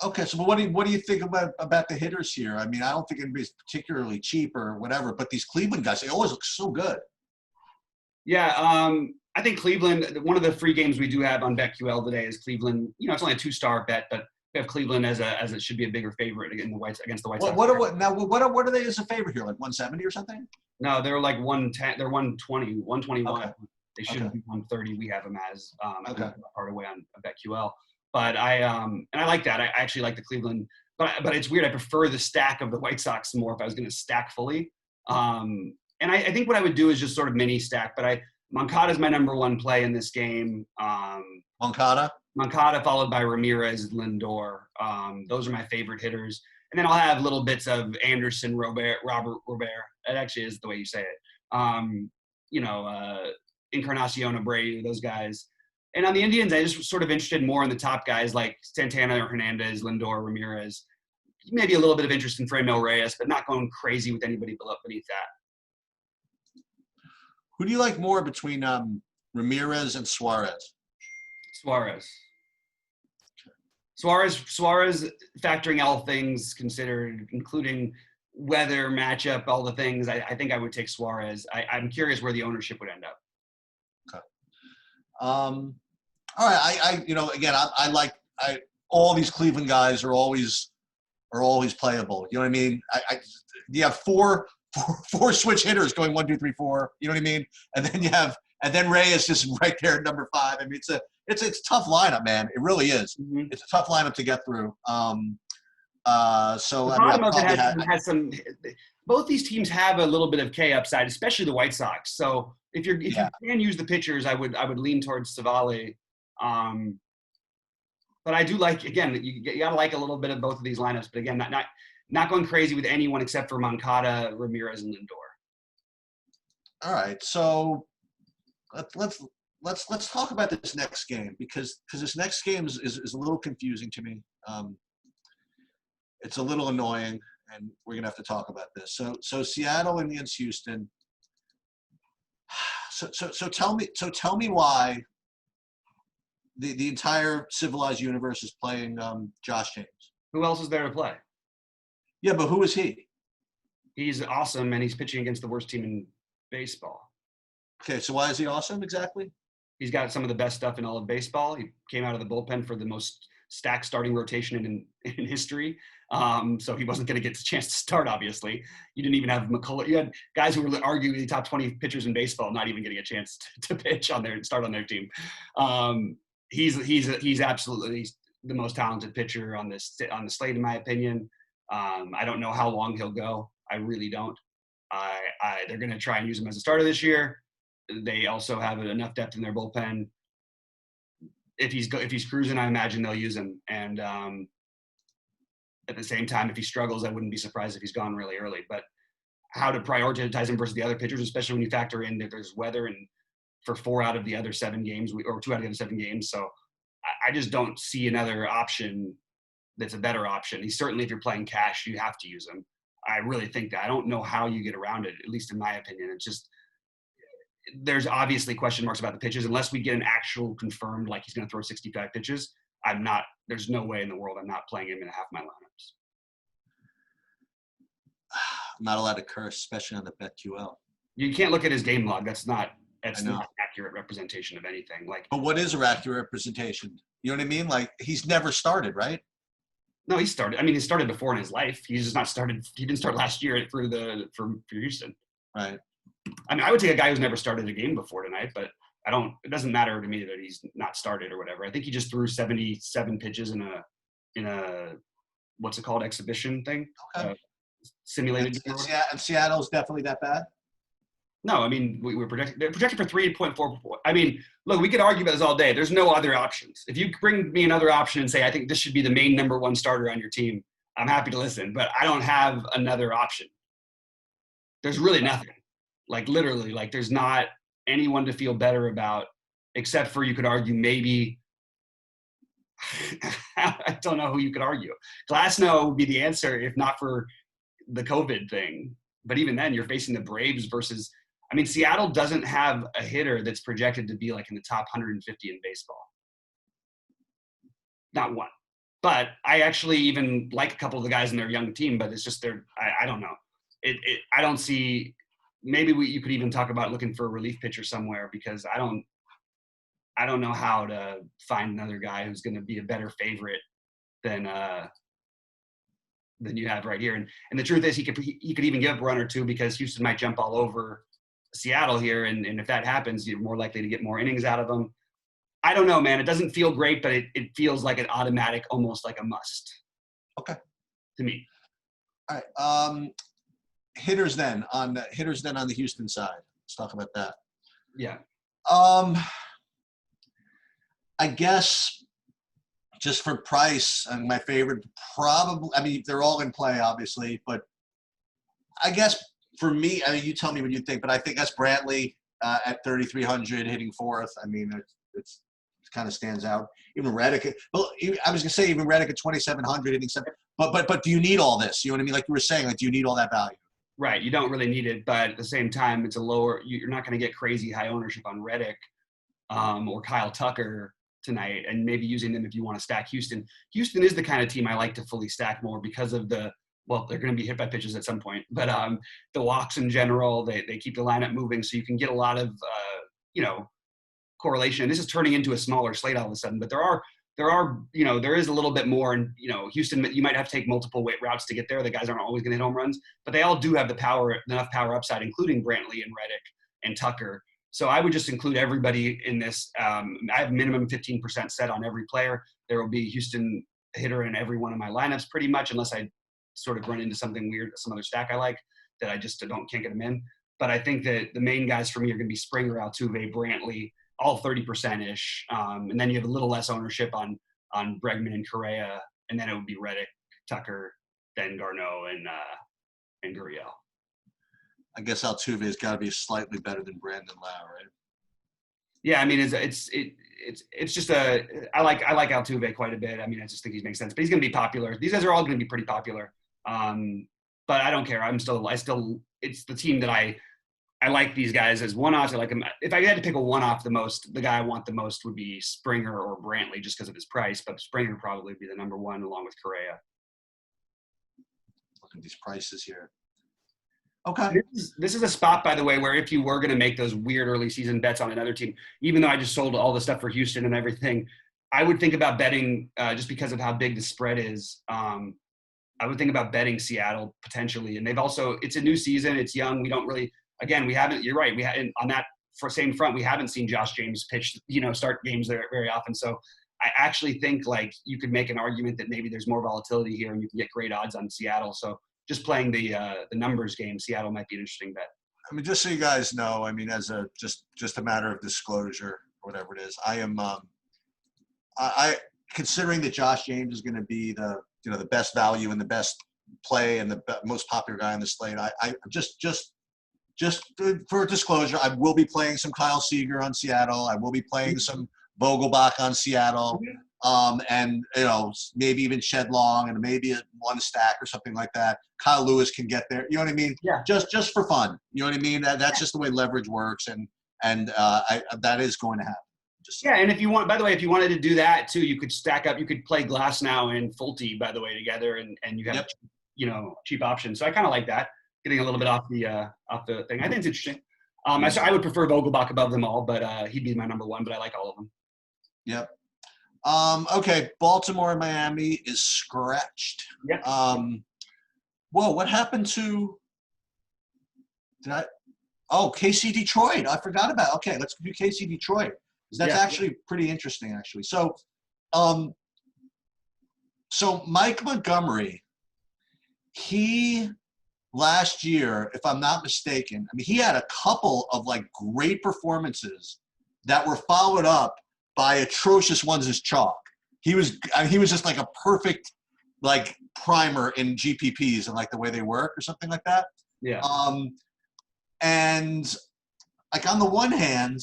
Okay, so what do you think about the hitters here? I mean, I don't think anybody's particularly cheap or whatever, but these Cleveland guys, they always look so good. Yeah, I think Cleveland, one of the free games we do have on BetQL today is Cleveland. You know, it's only a 2-star bet, but we have Cleveland as it should be a bigger favorite against the White Sox. What are they as a favorite here? Like 170 or something? No, they're like 110. They're 120, 121. Okay. They should be 130. We have them as part away on BetQL. But and I like that. I actually like the Cleveland, but it's weird. I prefer the stack of the White Sox more if I was going to stack fully. And I think what I would do is just sort of mini stack. But Moncada is my number one play in this game. Moncada followed by Ramirez, Lindor. Those are my favorite hitters. And then I'll have little bits of Anderson, Robert. That actually is the way you say it. Encarnacion, Abreu, those guys. And on the Indians, I just was sort of interested more in the top guys like Santana or Hernandez, Lindor, Ramirez. Maybe a little bit of interest in Franmil Reyes, but not going crazy with anybody beneath that. Who do you like more between Ramirez and Suarez? Suarez, factoring all things considered, including weather, matchup, all the things, I think I would take Suarez. I'm curious where the ownership would end up. Okay. All right. I like all these Cleveland guys are always playable. You know what I mean? You have four switch hitters going 1, 2, 3, 4. You know what I mean? And then Reyes just right there at number 5. I mean, it's a tough lineup, man. It really is. Mm-hmm. It's a tough lineup to get through. Both these teams have a little bit of K upside, especially the White Sox. So if you can use the pitchers, I would lean towards Savali. But I do like, again, you got to like a little bit of both of these lineups. But again, not going crazy with anyone except for Moncada, Ramirez, and Lindor. All right, so let's talk about this next game because this next game is a little confusing to me. It's a little annoying, and we're gonna have to talk about this. So Seattle against Houston. So tell me why the entire civilized universe is playing Josh James. Who else is there to play? Yeah, but who is he? He's awesome, and he's pitching against the worst team in baseball. Okay, so why is he awesome exactly? He's got some of the best stuff in all of baseball. He came out of the bullpen for the most stacked starting rotation in history. So he wasn't going to get the chance to start, obviously. You didn't even have McCullough. You had guys who were arguably the top 20 pitchers in baseball not even getting a chance to pitch on their start on their team. He's absolutely the most talented pitcher on the slate, in my opinion. I don't know how long he'll go. I really don't. They're going to try and use him as a starter this year. They also have enough depth in their bullpen. If he's cruising, I imagine they'll use him. And at the same time, if he struggles, I wouldn't be surprised if he's gone really early. But how to prioritize him versus the other pitchers, especially when you factor in that there's weather and for 4 out of the other 7 games, or 2 out of the other 7 games. So I just don't see another option that's a better option. He's certainly, if you're playing cash, you have to use him. I really think that. I don't know how you get around it, at least in my opinion. It's just, there's obviously question marks about the pitches. Unless we get an actual confirmed, like he's going to throw 65 pitches, there's no way in the world I'm not playing him in half my lineups. I'm not allowed to curse, especially on the BetQL. You can't look at his game log. That's not That's not an accurate representation of anything. Like, but what is an accurate representation? You know what I mean? Like, he's never started, right? no, he started. I mean, he started before in his life. He's just not started. He didn't start last year for Houston. Right. I mean, I would take a guy who's never started a game before tonight, but I don't. It doesn't matter to me that he's not started or whatever. I think he just threw 77 pitches in a what's it called, exhibition thing, Okay. simulated. And Seattle's definitely that bad. No, I mean, they're projected for 3.4. I mean, look, we could argue about this all day. There's no other options. If you bring me another option and say, I think this should be the main number one starter on your team, I'm happy to listen, but I don't have another option. There's really nothing. Like, literally, like, there's not anyone to feel better about, except for, you could argue, maybe, I don't know who you could argue. Glasnow would be the answer if not for the COVID thing. But even then, you're facing the Braves versus, I mean, Seattle doesn't have a hitter that's projected to be like in the top 150 in baseball. Not one. But I actually even like a couple of the guys in their young team, but it's just I don't know. I don't see, maybe you could even talk about looking for a relief pitcher somewhere, because I don't know how to find another guy who's going to be a better favorite than you have right here. And the truth is, he could even give up a run or two, because Houston might jump all over Seattle here. And if that happens, you're more likely to get more innings out of them. I don't know, man. It doesn't feel great, but it feels like an automatic, almost like a must. Okay. To me. All right. Hitters then on the Houston side. Let's talk about that. Yeah. I guess just for price, and my favorite probably, I mean, they're all in play, obviously, but I guess for me, I mean, you tell me what you think, but I think that's Brantley at 3,300 hitting fourth. I mean, it kind of stands out. Even Reddick, well, I was gonna say even Reddick at 2,700 hitting seven. But do you need all this? You know what I mean? Like you were saying, like, do you need all that value? Right. You don't really need it, but at the same time, it's a lower. You're not going to get crazy high ownership on Reddick or Kyle Tucker tonight, and maybe using them if you want to stack Houston. Houston is the kind of team I like to fully stack more because of they're going to be hit by pitches at some point, but the walks in general, they keep the lineup moving, so you can get a lot of correlation. This is turning into a smaller slate all of a sudden, but there is a little bit more. And Houston, you might have to take multiple routes to get there. The guys aren't always going to hit home runs, but they all do have enough power upside, including Brantley and Reddick and Tucker. So I would just include everybody in this. I have minimum 15% set on every player. There will be a Houston hitter in every one of my lineups pretty much, unless I sort of run into something weird, some other stack I like that I just can't get them in. But I think that the main guys for me are going to be Springer, Altuve, Brantley, all 30%-ish. And then you have a little less ownership on Bregman and Correa, and then it would be Reddick, Tucker, then Garneau, and Gurriel. I guess Altuve has got to be slightly better than Brandon Lau, right? Yeah, I mean, it's just I like Altuve quite a bit. I mean, I just think he makes sense, but he's going to be popular. These guys are all going to be pretty popular. But I don't care. It's the team that I like these guys as one-offs. I like them. If I had to pick a one-off the guy I want the most would be Springer or Brantley, just because of his price. But Springer probably be the number one, along with Correa. Look at these prices here. Okay. This is a spot, by the way, where if you were going to make those weird early season bets on another team, even though I just sold all the stuff for Houston and everything, I would think about betting just because of how big the spread is. I would think about betting Seattle potentially. And it's a new season. It's young. We don't really, again, you're right. On that same front, we haven't seen Josh James pitch, start games there very often. So I actually think like you could make an argument that maybe there's more volatility here and you can get great odds on Seattle. So just playing the numbers game, Seattle might be an interesting bet. I mean, just so you guys know, I mean, as a just a matter of disclosure or whatever it is, I am I considering that Josh James is going to be the best value and the best play and the most popular guy on the slate. I just for disclosure, I will be playing some Kyle Seager on Seattle. I will be playing some Vogelbach on Seattle. And maybe even Shed Long and maybe one stack or something like that. Kyle Lewis can get there. You know what I mean? Yeah. Just for fun. You know what I mean? That's just the way leverage works, and that is going to happen. And if you want, by the way, if you wanted to do that too, you could stack up. You could play Glasnow and Fulte, by the way, together, and you have cheap options. So I kind of like that, getting a little bit off the thing. I think it's interesting. I would prefer Vogelbach above them all, but he'd be my number one. But I like all of them. Yep. Okay, Baltimore and Miami is scratched. Yep. Whoa, what happened to? KC Detroit. I forgot about. Okay, let's do KC Detroit because that's actually pretty interesting, actually. So, Mike Montgomery, he last year, if I'm not mistaken, I mean, he had a couple of like great performances that were followed up by atrocious ones as chalk. He was just like a perfect like primer in GPPs and like the way they work or something like that. Yeah. And like on the one hand,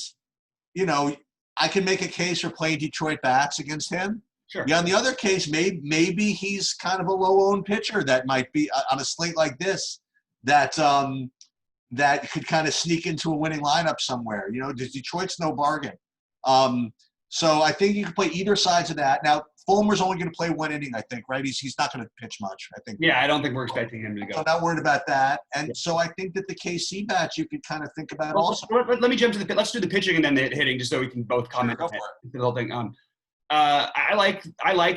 you know, I can make a case for playing Detroit bats against him. Sure. Yeah. On the other case, maybe he's kind of a low-owned pitcher that might be on a slate like this that could kind of sneak into a winning lineup somewhere. You know, Detroit's no bargain. So I think you can play either sides of that. Now, Fulmer's only going to play one inning, I think, right? He's not going to pitch much, I think. Yeah, I don't think we're expecting him to go. So not worried about that. And so I think that the KC bats you could kind of think about also. Let me jump to the – let's do the pitching and then the hitting just so we can both comment on the whole thing. I like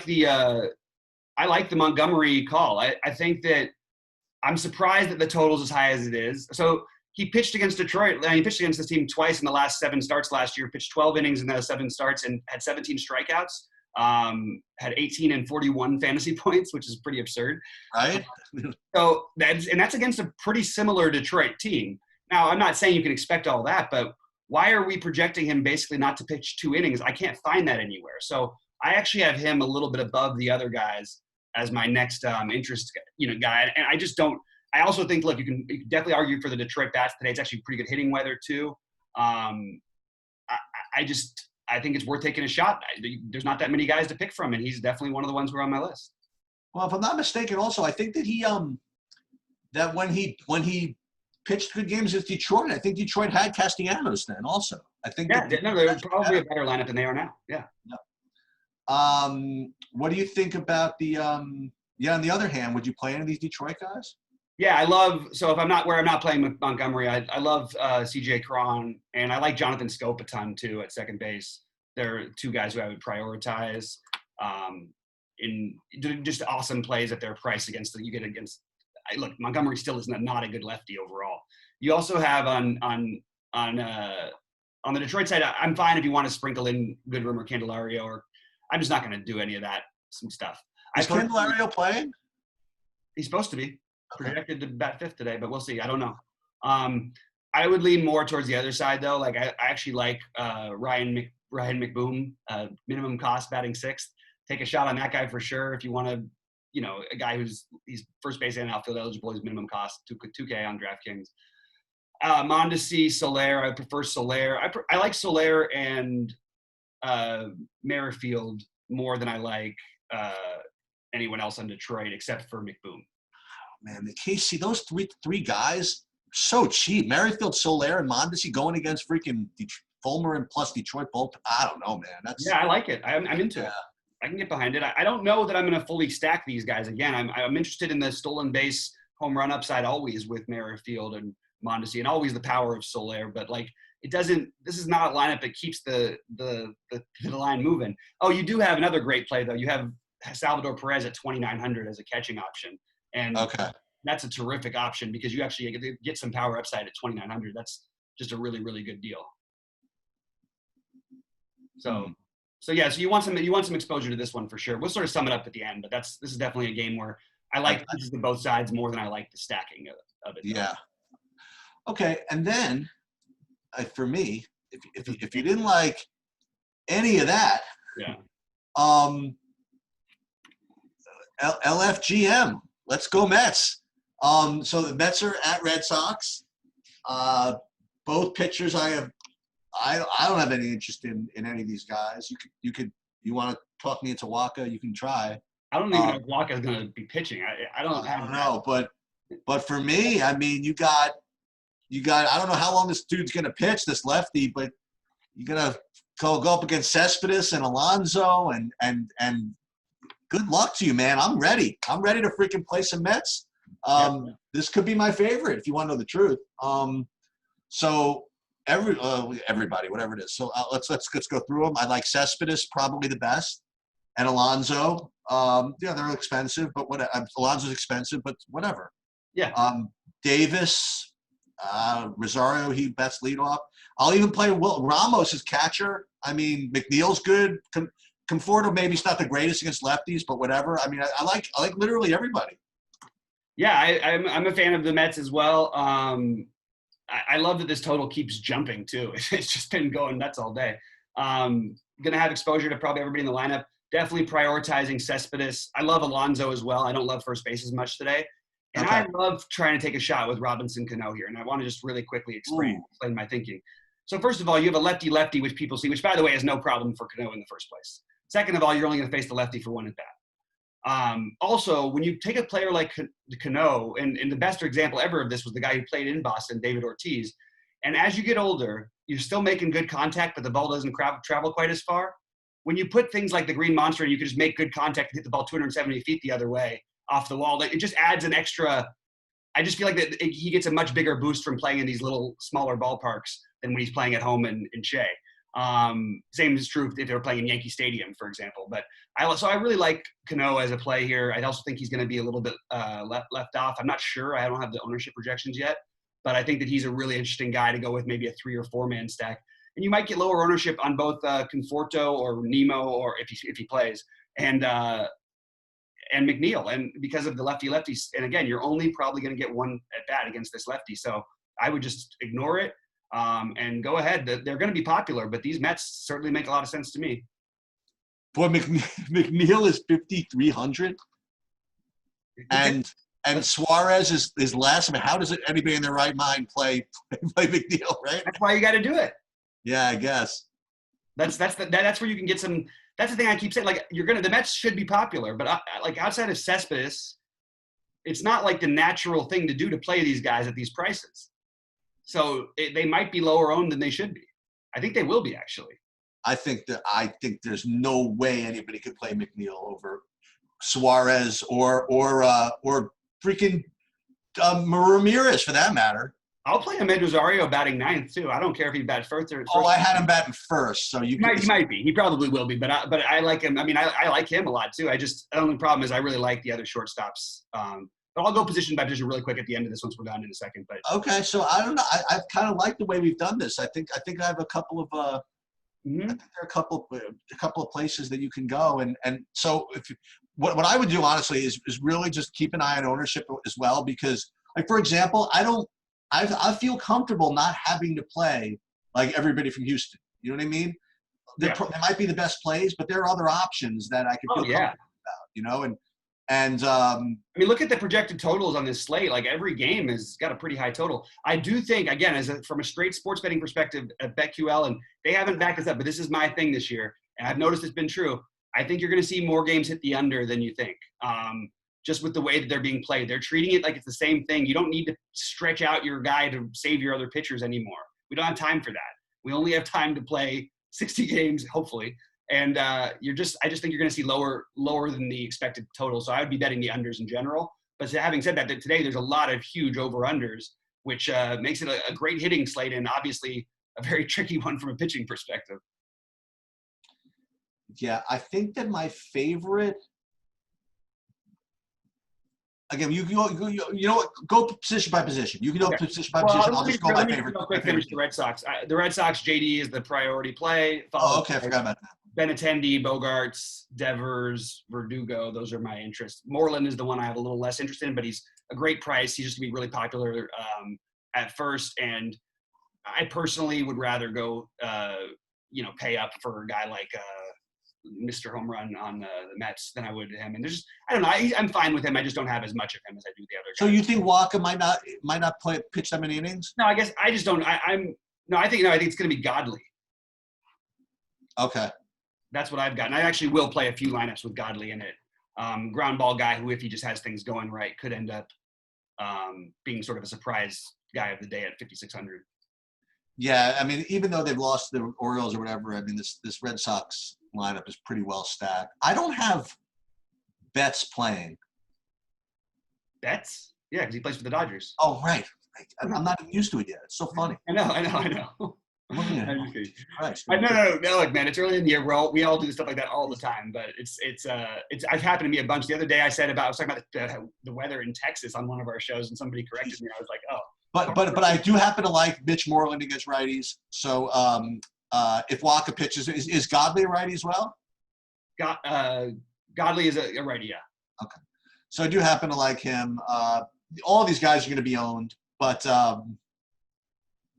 the Montgomery call. I think that I'm surprised that the total's as high as it is. So he pitched against Detroit. He pitched against this team twice in the last 7 starts last year, pitched 12 innings in those 7 starts and had 17 strikeouts, had 18 and 41 fantasy points, which is pretty absurd. Right. So that's against a pretty similar Detroit team. Now, I'm not saying you can expect all that, but why are we projecting him basically not to pitch 2 innings? I can't find that anywhere. So I actually have him a little bit above the other guys as my next interest, guy. And I just don't. I also think, look, you can definitely argue for the Detroit bats today. It's actually pretty good hitting weather too. I think it's worth taking a shot. There's not that many guys to pick from, and he's definitely one of the ones who are on my list. Well, if I'm not mistaken, also I think that he that when he pitched good games with Detroit, I think Detroit had Castellanos then also. I think. Yeah, they're probably a better lineup than they are now. Yeah. What do you think about the on the other hand, would you play any of these Detroit guys? Yeah, I love – so if I'm not playing with Montgomery, I love C.J. Cron, and I like Jonathan Scope a ton too at second base. They're 2 guys who I would prioritize in just awesome plays at their price against – you get against – look, Montgomery still is not a good lefty overall. You also have on the Detroit side, I'm fine if you want to sprinkle in Goodrum or Candelario, or I'm just not going to do any of that some stuff. Is Candelario playing? He's supposed to be. Projected to bat 5th today, but we'll see. I don't know. I would lean more towards the other side, though. Like I actually like Ryan McBoom, minimum cost batting 6th. Take a shot on that guy for sure. If you want to, a guy he's first base and outfield eligible, he's minimum cost 2K on DraftKings. Mondesi, Soler. I prefer Soler. I like Soler and Merrifield more than I like anyone else on Detroit except for McBoom. Man, the KC, those three guys, so cheap. Merrifield, Soler, and Mondesi going against freaking Fulmer and plus Detroit both. I don't know, man. I like it. I'm into it. I can get behind it. I don't know that I'm going to fully stack these guys again. I'm interested in the stolen base home run upside always with Merrifield and Mondesi, and always the power of Soler. But like it doesn't. This is not a lineup that keeps the line moving. Oh, you do have another great play though. You have Salvador Perez at 2,900 as a catching option. And that's a terrific option because you actually get some power upside at 2,900. That's just a really, really good deal. So yeah. So you want some exposure to this one for sure. We'll sort of sum it up at the end, but this is definitely a game where I like pieces of both sides more than I like the stacking of it. Yeah. Okay, and then for me, if you didn't like any of that, LFGM. Let's go Mets. So the Mets are at Red Sox. Both pitchers I don't have any interest in any of these guys. You want to talk me into Waka, you can try. I don't even know if Waka is going to be pitching. I don't know, but for me, I mean, you got I don't know how long this dude's going to pitch, this lefty, but you're going to go up against Cespedes and Alonso and good luck to you, man. I'm ready. I'm ready to freaking play some Mets. This could be my favorite if you want to know the truth. So everybody, whatever it is. So let's go through them. I like Cespedes probably the best, and Alonso. Yeah, they're expensive, but what? Alonso's expensive, but whatever. Yeah. Davis, Rosario, he best leadoff. I'll even play Ramos as catcher. I mean, McNeil's good. Conforto maybe it's not the greatest against lefties, but whatever. I mean, I like literally everybody. Yeah, I'm a fan of the Mets as well. I love that this total keeps jumping too. It's just been going nuts all day. Gonna have exposure to probably everybody in the lineup. Definitely prioritizing Cespedes. I love Alonso as well. I don't love first base as much today. And okay. I love trying to take a shot with Robinson Cano here. And I want to just really quickly explain my thinking. So first of all, you have a lefty-lefty, which people see, which by the way is no problem for Cano in the first place. Second of all, you're only going to face the lefty for one at bat. Also, when you take a player like Cano, and the best example ever of this was the guy who played in Boston, David Ortiz. And as you get older, you're still making good contact, but the ball doesn't travel quite as far. When you put things like the Green Monster and you can just make good contact and hit the ball 270 feet the other way off the wall, it just adds an extra. I just feel like that he gets a much bigger boost from playing in these little smaller ballparks than when he's playing at home in Shea. Same is true if they were playing in Yankee Stadium, for example. But I really like Cano as a play here. I also think he's going to be a little bit left off. I'm not sure. I don't have the ownership projections yet, but I think that he's a really interesting guy to go with, maybe a 3 or 4 man stack. And you might get lower ownership on both Conforto or Nemo, or if he plays, and McNeil, and because of the lefties. And again, you're only probably going to get one at bat against this lefty, so I would just ignore it and go ahead. They're going to be popular, but these Mets certainly make a lot of sense to me. Boy, McNeil is 5,300, and Suarez is less. I mean, how does anybody in their right mind play McNeil, right? That's why you got to do it. Yeah, I guess. That's where you can get some. That's the thing I keep saying. Like, the Mets should be popular, but like outside of Cespedes, it's not like the natural thing to do to play these guys at these prices. So they might be lower owned than they should be. I think they will be, actually. I think there's no way anybody could play McNeil over Suarez or freaking Ramirez for that matter. I'll play Amed Rosario batting 9th too. I don't care if he bats first or. Oh, I had him batting first, so he might be. He probably will be, but I like him. I mean, I like him a lot too. The only problem is I really like the other shortstops. But I'll go position by position really quick at the end of this once we're done in a second. But okay, so I don't know. I kind of like the way we've done this. I think I have a couple of. I think there are a couple of places that you can go, and so what I would do honestly is really just keep an eye on ownership as well, because like for example, I feel comfortable not having to play like everybody from Houston. You know what I mean? They might be the best plays, but there are other options that I can feel comfortable about. You know, and I mean, look at the projected totals on this slate. Like every game has got a pretty high total. I do think, again, from a straight sports betting perspective at BetQL, and they haven't backed us up, but this is my thing this year, and I've noticed it's been true. I think you're going to see more games hit the under than you think. Just with the way that they're being played. They're treating it like it's the same thing. You don't need to stretch out your guy to save your other pitchers anymore. We don't have time for that. We only have time to play 60 games, hopefully. And I just think you're going to see lower than the expected total. So I would be betting the unders in general. But having said that today there's a lot of huge over-unders, which makes it a great hitting slate and obviously a very tricky one from a pitching perspective. Yeah, I think that my favorite – again, you know what? Go position by position. You can go position by position. I'll just go my favorite. Finish the Red Sox. The Red Sox, JD is the priority play. Okay, I forgot about that. Benintendi, Bogarts, Devers, Verdugo. Those are my interests. Moreland is the one I have a little less interest in, but he's a great price. He's just going to be really popular at first, and I personally would rather go, pay up for a guy like Mr. Home Run on the Mets than I would him. And I don't know. I'm fine with him. I just don't have as much of him as I do the other guys. So you think Walker might not pitch that many innings? No, I guess I just don't. I think it's going to be Godley. Okay. That's what I've gotten. I actually will play a few lineups with Godley in it. Ground ball guy who, if he just has things going right, could end up being sort of a surprise guy of the day at 5,600. Yeah, I mean, even though they've lost the Orioles or whatever, I mean, this Red Sox lineup is pretty well stacked. I don't have Betts playing. Betts? Yeah, because he plays for the Dodgers. Oh, right. I'm not used to it yet. It's so funny. I know. I'm looking at I'm just kidding. Christ. No, look, man, it's early in the year. We all do stuff like that all the time, but it's happened to me a bunch. The other day I was talking about the weather in Texas on one of our shows, and somebody corrected me. I was like, oh. But I do happen to like Mitch Moreland against righties. So if Waka pitches, is Godley a righty as well? Godley is a righty, yeah. Okay. So I do happen to like him. All these guys are going to be owned, but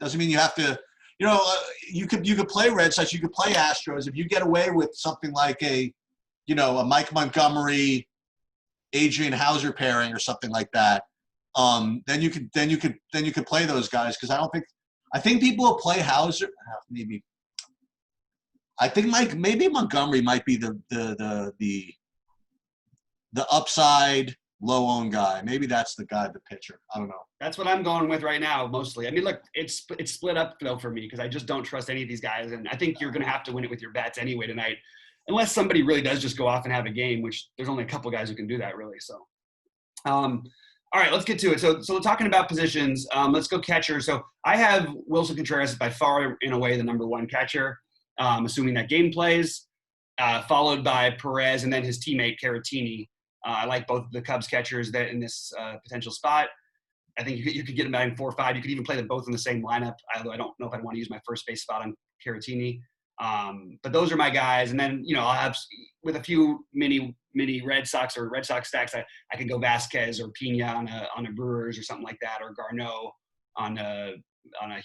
doesn't mean you have to. You could play Red Sox, you could play Astros. If you get away with something like a Mike Montgomery, Adrian Hauser pairing or something like that, then you could play those guys, because I think people will play Hauser. Maybe I think maybe Montgomery might be the upside low owned guy. Maybe that's the guy, the pitcher. I don't know. That's what I'm going with right now, mostly. I mean, look, it's split up though for me, because I just don't trust any of these guys, and I think you're going to have to win it with your bats anyway tonight, unless somebody really does just go off and have a game, which there's only a couple guys who can do that, really. So, all right, let's get to it. So we're talking about positions. Let's go catcher. So I have Wilson Contreras by far in a way the number one catcher, assuming that game plays, followed by Perez and then his teammate Caratini. I like both the Cubs catchers that in this potential spot. I think you could get them batting 4 or 5. You could even play them both in the same lineup. Although I don't know if I'd want to use my first base spot on Caratini. But those are my guys. And then, I'll have with a few mini Red Sox or Red Sox stacks, I could go Vasquez or Pena on a Brewers or something like that, or Garneau on a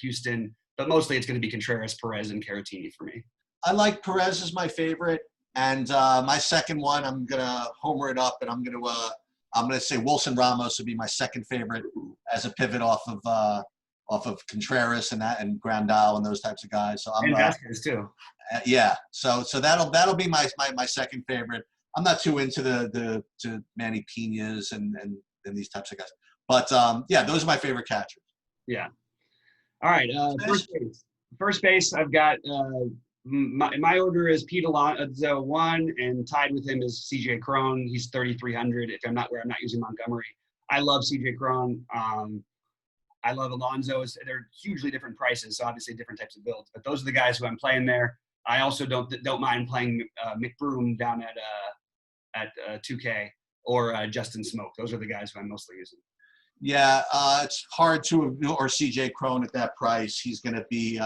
Houston. But mostly it's going to be Contreras, Perez, and Caratini for me. I like Perez as my favorite. And my second one, I'm gonna homer it up, and I'm gonna say Wilson Ramos would be my second favorite as a pivot off of Contreras and Grandal and those types of guys. So and Vasquez too. Yeah. So that'll be my second favorite. I'm not too into the Manny Piñas and these types of guys, but yeah, those are my favorite catchers. Yeah. All right. First base. I've got. My order is Pete Alonso 1, and tied with him is CJ Cron. He's 3,300. If I'm not using Montgomery, I love CJ Cron. I love Alonso. They're hugely different prices, so obviously different types of builds. But those are the guys who I'm playing there. I also don't mind playing McBroom down at 2K or Justin Smoke. Those are the guys who I'm mostly using. Yeah, it's hard to ignore CJ Cron at that price. He's going to be.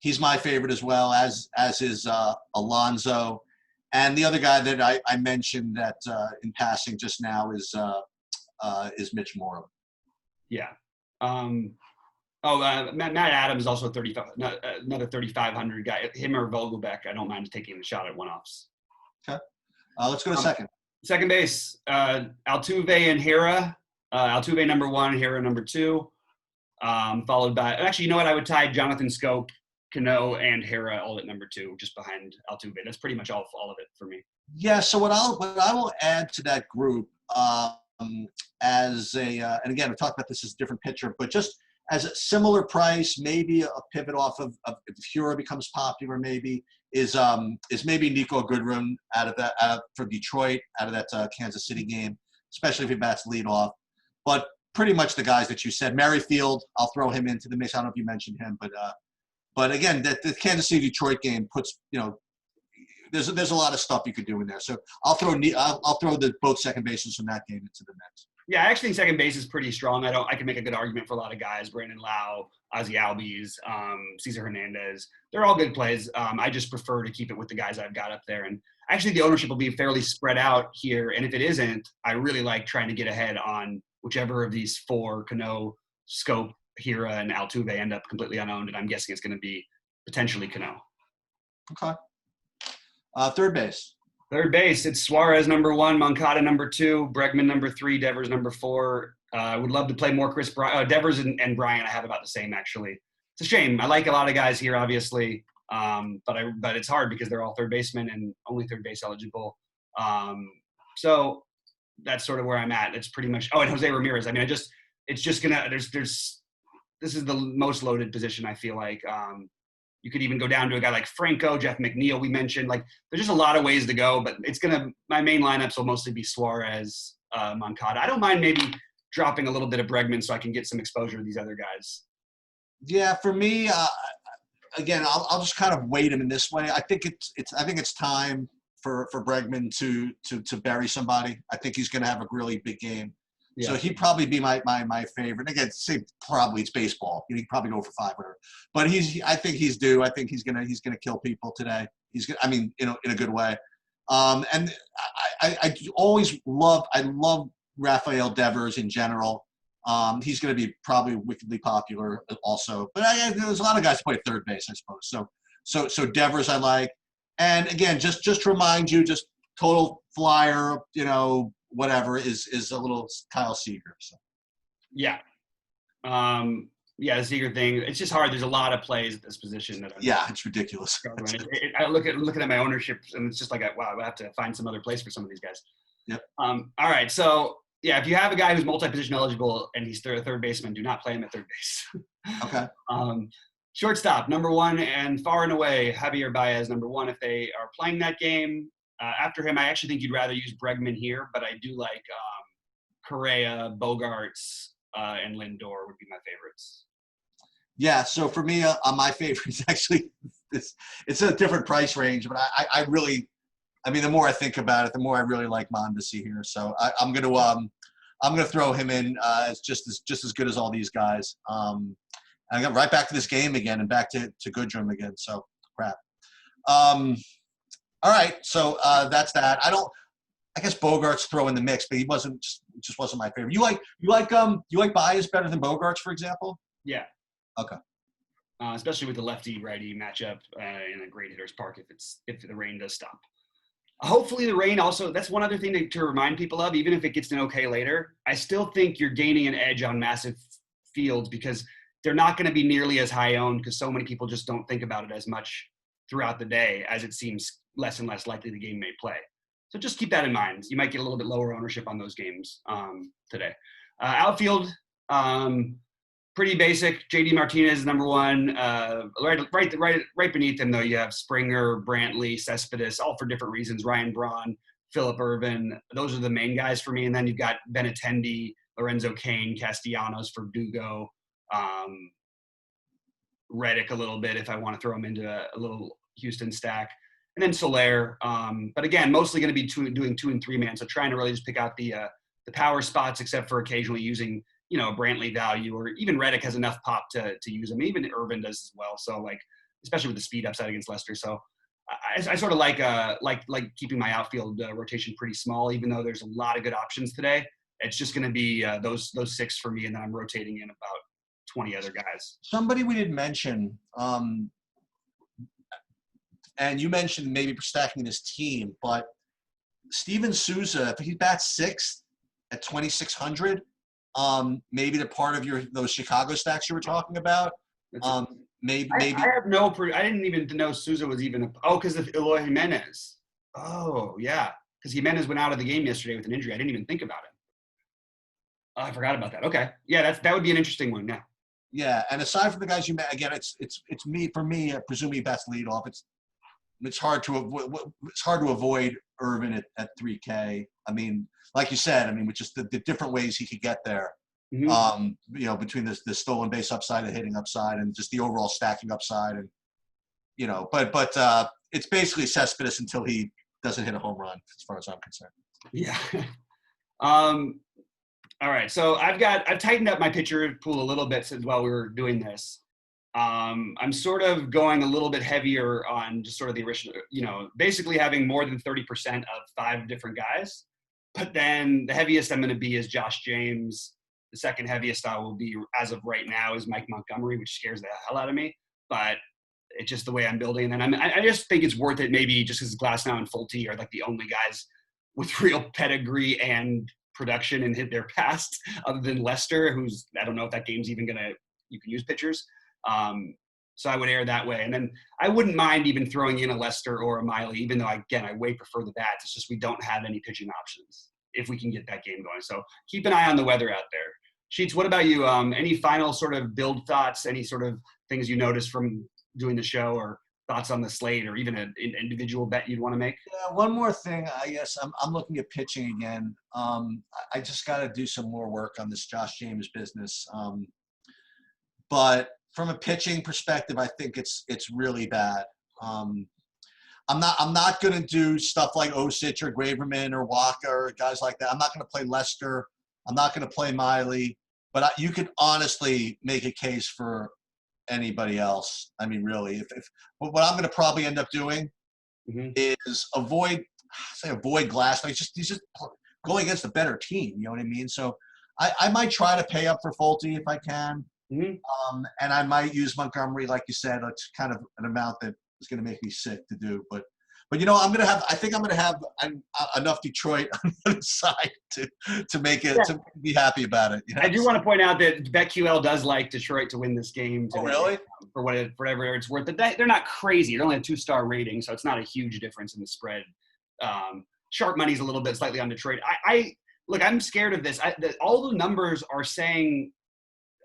He's my favorite as well, as is Alonso. And the other guy that I mentioned that in passing just now is Mitch Moreland. Yeah. Matt Adams is also another 3,500 guy. Him or Vogelbeck, I don't mind taking a shot at one-offs. Okay. Let's go to second. Second base, Altuve and Hira. Altuve number 1, Hira number 2. Followed by – actually, you know what? I would tie Jonathan Scope, Cano, and Hira all at number 2, just behind Altuve. That's pretty much all of it for me. Yeah. So what I will add to that group as a and again, we talked about this as a different pitcher, but just as a similar price, maybe a pivot off of if Hira becomes popular, maybe is maybe Nico Goodrum for Detroit out of that Kansas City game, especially if he bats leadoff. But pretty much the guys that you said, Merrifield, I'll throw him into the mix. I don't know if you mentioned him, but again, the Kansas City Detroit game puts, there's a lot of stuff you could do in there. So I'll throw both second bases from that game into the mix. Yeah, I actually think second base is pretty strong. I can make a good argument for a lot of guys: Brandon Lau, Ozzie Albies, Cesar Hernandez. They're all good plays. I just prefer to keep it with the guys I've got up there. And actually, the ownership will be fairly spread out here. And if it isn't, I really like trying to get ahead on whichever of these 4, Cano, Scope, Hira, and Altuve end up completely unowned, and I'm guessing it's going to be potentially Cano. Okay. Third base. Third base, it's Suarez number 1, Moncada number 2, Bregman number 3, Devers number 4. I would love to play more Chris Bryant. Devers and Bryant I have about the same, actually. It's a shame. I like a lot of guys here, obviously, but it's hard because they're all third basemen and only third base eligible. So that's sort of where I'm at. It's pretty much – and Jose Ramirez. I mean, it's just going to – this is the most loaded position, I feel like. You could even go down to a guy like Franco, Jeff McNeil, we mentioned. Like, there's just a lot of ways to go, but my main lineups will mostly be Suarez, Moncada. I don't mind maybe dropping a little bit of Bregman so I can get some exposure to these other guys. Yeah, for me, again, I'll just kind of weight him in this way. I think it's time for Bregman to bury somebody. I think he's going to have a really big game. Yeah. So he'd probably be my favorite. Again, say probably it's baseball. He'd probably go for 5 whatever. But I think he's due. I think he's gonna kill people today. In a good way. And I love Rafael Devers in general. He's going to be probably wickedly popular also. But there's a lot of guys who play third base, I suppose. So Devers I like. And again, just to remind you, just total flyer, whatever is a little Kyle Seager. So. Yeah. The Seager thing. It's just hard. There's a lot of plays at this position. It's ridiculous. I looking at my ownership, and it's just like, wow, I have to find some other place for some of these guys. Yep. All right. So, yeah, if you have a guy who's multi-position eligible and he's third baseman, do not play him at third base. Okay. Shortstop, number 1, and far and away, Javier Baez, number 1, if they are playing that game. After him, I actually think you'd rather use Bregman here, but I do like Correa, Bogarts, and Lindor would be my favorites. Yeah, so for me, my favorite is actually it's a different price range, but I really, the more I think about it, the more I really like Mondesi here. So I'm gonna throw him in as just as good as all these guys. And I got right back to this game again and back to Goodrum again. So crap. All right, so that's that. I guess Bogarts throw in the mix, but he just wasn't my favorite. You like Baez better than Bogarts, for example? Yeah. Okay. Especially with the lefty-righty matchup in a great hitter's park if the rain does stop. Hopefully the rain also, that's one other thing to remind people of, even if it gets an okay later, I still think you're gaining an edge on massive fields because they're not going to be nearly as high owned because so many people just don't think about it as much throughout the day as it seems less and less likely the game may play. So just keep that in mind. You might get a little bit lower ownership on those games today. Outfield, pretty basic. JD Martinez is number 1. Right beneath him, though, you have Springer, Brantley, Cespedes, all for different reasons. Ryan Braun, Phillip Ervin. Those are the main guys for me. And then you've got Benintendi, Lorenzo Cain, Castellanos, Verdugo, Reddick a little bit if I want to throw him into a little Houston stack. And then Soler. But again, mostly going to be doing 2 and 3 man. So trying to really just pick out the power spots, except for occasionally using Brantley value, or even Reddick has enough pop to use him. Even Irvin does as well. So especially with the speed upside against Leicester. So I sort of like keeping my outfield rotation pretty small, even though there's a lot of good options today. It's just going to be those 6 for me, and then I'm rotating in about 20 other guys. Somebody we didn't mention, and you mentioned maybe stacking this team, but Steven Souza, if he bats 6th at 2,600. Maybe they're part of those Chicago stacks you were talking about. Maybe. I didn't even know Souza was even because of Eloy Jimenez. Oh yeah, because Jimenez went out of the game yesterday with an injury. I didn't even think about it. Oh, I forgot about that. Okay, yeah, that would be an interesting one. Yeah. Yeah, and aside from the guys you met, again, it's me. For me, I presume he bats leadoff. It's hard to avoid Irvin at 3K. Like you said, with just the different ways he could get there, mm-hmm. Between the stolen base upside, the hitting upside, and just the overall stacking upside, and but it's basically Cespedes until he doesn't hit a home run, as far as I'm concerned. Yeah. All right, so I've tightened up my pitcher pool a little bit since while we were doing this. I'm sort of going a little bit heavier on just sort of the original, basically having more than 30% of 5 different guys. But then the heaviest I'm going to be is Josh James. The second heaviest I will be, as of right now, is Mike Montgomery, which scares the hell out of me. But it's just the way I'm building. And then I just think it's worth it, maybe just because Glasnow and Fulte are like the only guys with real pedigree and production and hit their past, other than Leicester, who's, I don't know if that game's even you can use pitchers. So I would err that way. And then I wouldn't mind even throwing in a Leicester or a Miley, even though, again, I way prefer the bats. It's just we don't have any pitching options if we can get that game going. So keep an eye on the weather out there. Sheets, what about you? Any final sort of build thoughts, any sort of things you noticed from doing the show or thoughts on the slate, or even an individual bet you'd want to make? Yeah, one more thing. I guess I'm looking at pitching again. I just got to do some more work on this Josh James business. But from a pitching perspective, I think it's really bad. I'm not going to do stuff like Osich or Graverman or Waka or guys like that. I'm not going to play Lester. I'm not going to play Miley. But you could honestly make a case for anybody else. I mean, really, if what I'm going to probably end up doing is avoid Glass. He's just going against a better team. You know what I mean? So I might try to pay up for Fulte if I can. And I might use Montgomery, like you said. It's kind of an amount that is going to make me sick to do. But I think I'm going to have enough Detroit on the other side to make it, to be happy about it. You know? I do want to point out that BetQL does like Detroit to win this game today. Oh, really? For whatever it's worth. But they're not crazy. They're only a 2-star rating, so it's not a huge difference in the spread. Sharp money's a little bit slightly on Detroit. Look, I'm scared of this. All the numbers are saying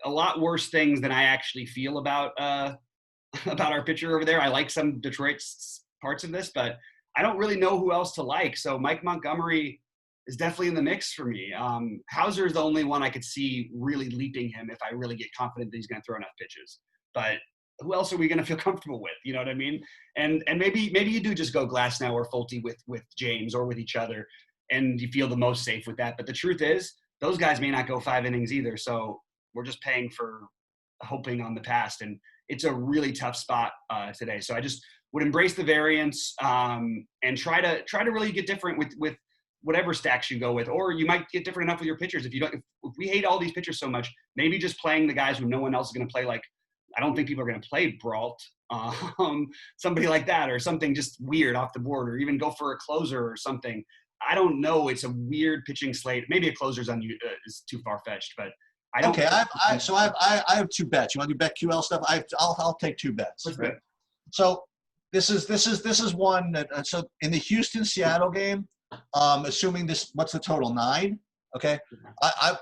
a lot worse things than I actually feel about our pitcher over there. I like some Detroit's parts of this, but I don't really know who else to like. So Mike Montgomery is definitely in the mix for me. Hauser is the only one I could see really leaping him if I really get confident that he's going to throw enough pitches. But who else are we going to feel comfortable with? You know what I mean? And maybe you do just go Glass now or Fulte with James or with each other, and you feel the most safe with that. But the truth is, those guys may not go 5 innings either. So we're just paying for hoping on the past, and it's a really tough spot today. So I just would embrace the variance and try to really get different with whatever stacks you go with, or you might get different enough with your pitchers. If we hate all these pitchers so much, maybe just playing the guys who no one else is going to play. Like, I don't think people are going to play Brault, somebody like that, or something just weird off the board, or even go for a closer or something. I don't know. It's a weird pitching slate. Maybe a closer's is too far fetched, but I don't. Okay, I have 2 bets. You want to do BetQL stuff? I'll take 2 bets. Right? So this is one that so in the Houston-Seattle game, assuming this, what's the total, 9? Okay,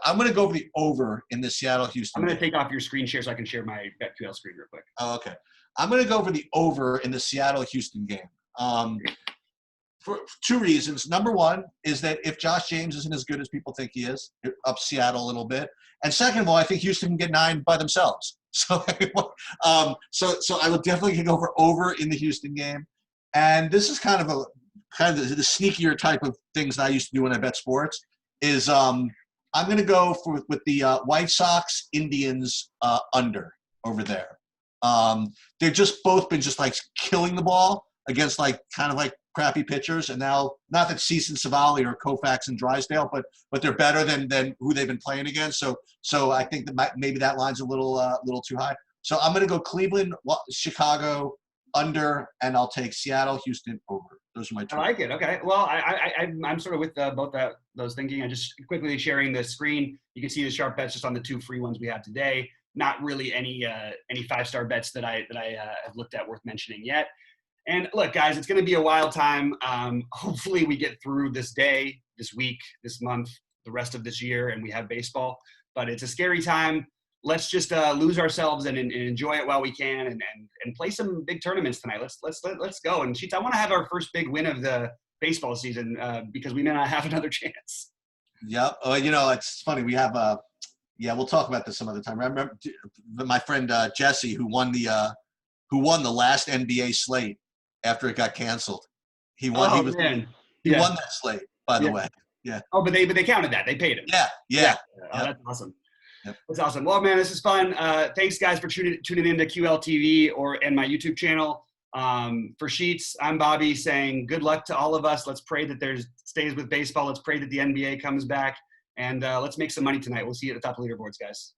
I'm going to go over the over in the Seattle-Houston. I'm going to take off your screen share so I can share my BetQL screen real quick. Oh, okay. I'm going to go over the over in the Seattle-Houston game. For 2 reasons. Number one is that if Josh James isn't as good as people think he is, it ups Seattle a little bit. And second of all, I think Houston can get 9 by themselves. So, so I will definitely go over in the Houston game. And this is kind of the sneakier type of things that I used to do when I bet sports. Is I'm going to go with the White Sox Indians under over there. They've just both been just like killing the ball against kind of crappy pitchers, and now not that Cease and Savali or Koufax and Drysdale, but they're better than who they've been playing against. So I think that maybe that line's a little too high. So I'm going to go Cleveland, Chicago under, and I'll take Seattle, Houston over. Those are my 2. I like it. Okay. Well, I'm sort of with both those thinking. I just quickly sharing the screen. You can see the sharp bets just on the 2 free ones we have today. Not really any 5-star bets that I have looked at worth mentioning yet. And look, guys, it's going to be a wild time. Hopefully we get through this day, this week, this month, the rest of this year, and we have baseball. But it's a scary time. Let's just lose ourselves and enjoy it while we can, and play some big tournaments tonight. Let's go. And Sheets, I want to have our first big win of the baseball season because we may not have another chance. Yep. It's funny. We have we'll talk about this some other time. I remember my friend Jesse, who won the last NBA slate after it got canceled. He won. Oh, he won that slate, by the way. Yeah. Oh, but they counted that. They paid him. Yeah. Oh, that's awesome. Yep. That's awesome. Well, man, this is fun. Thanks, guys, for tuning into QLTV and my YouTube channel. For Sheets, I'm Bobby saying good luck to all of us. Let's pray that stays with baseball. Let's pray that the NBA comes back. And let's make some money tonight. We'll see you at the top of leaderboards, guys.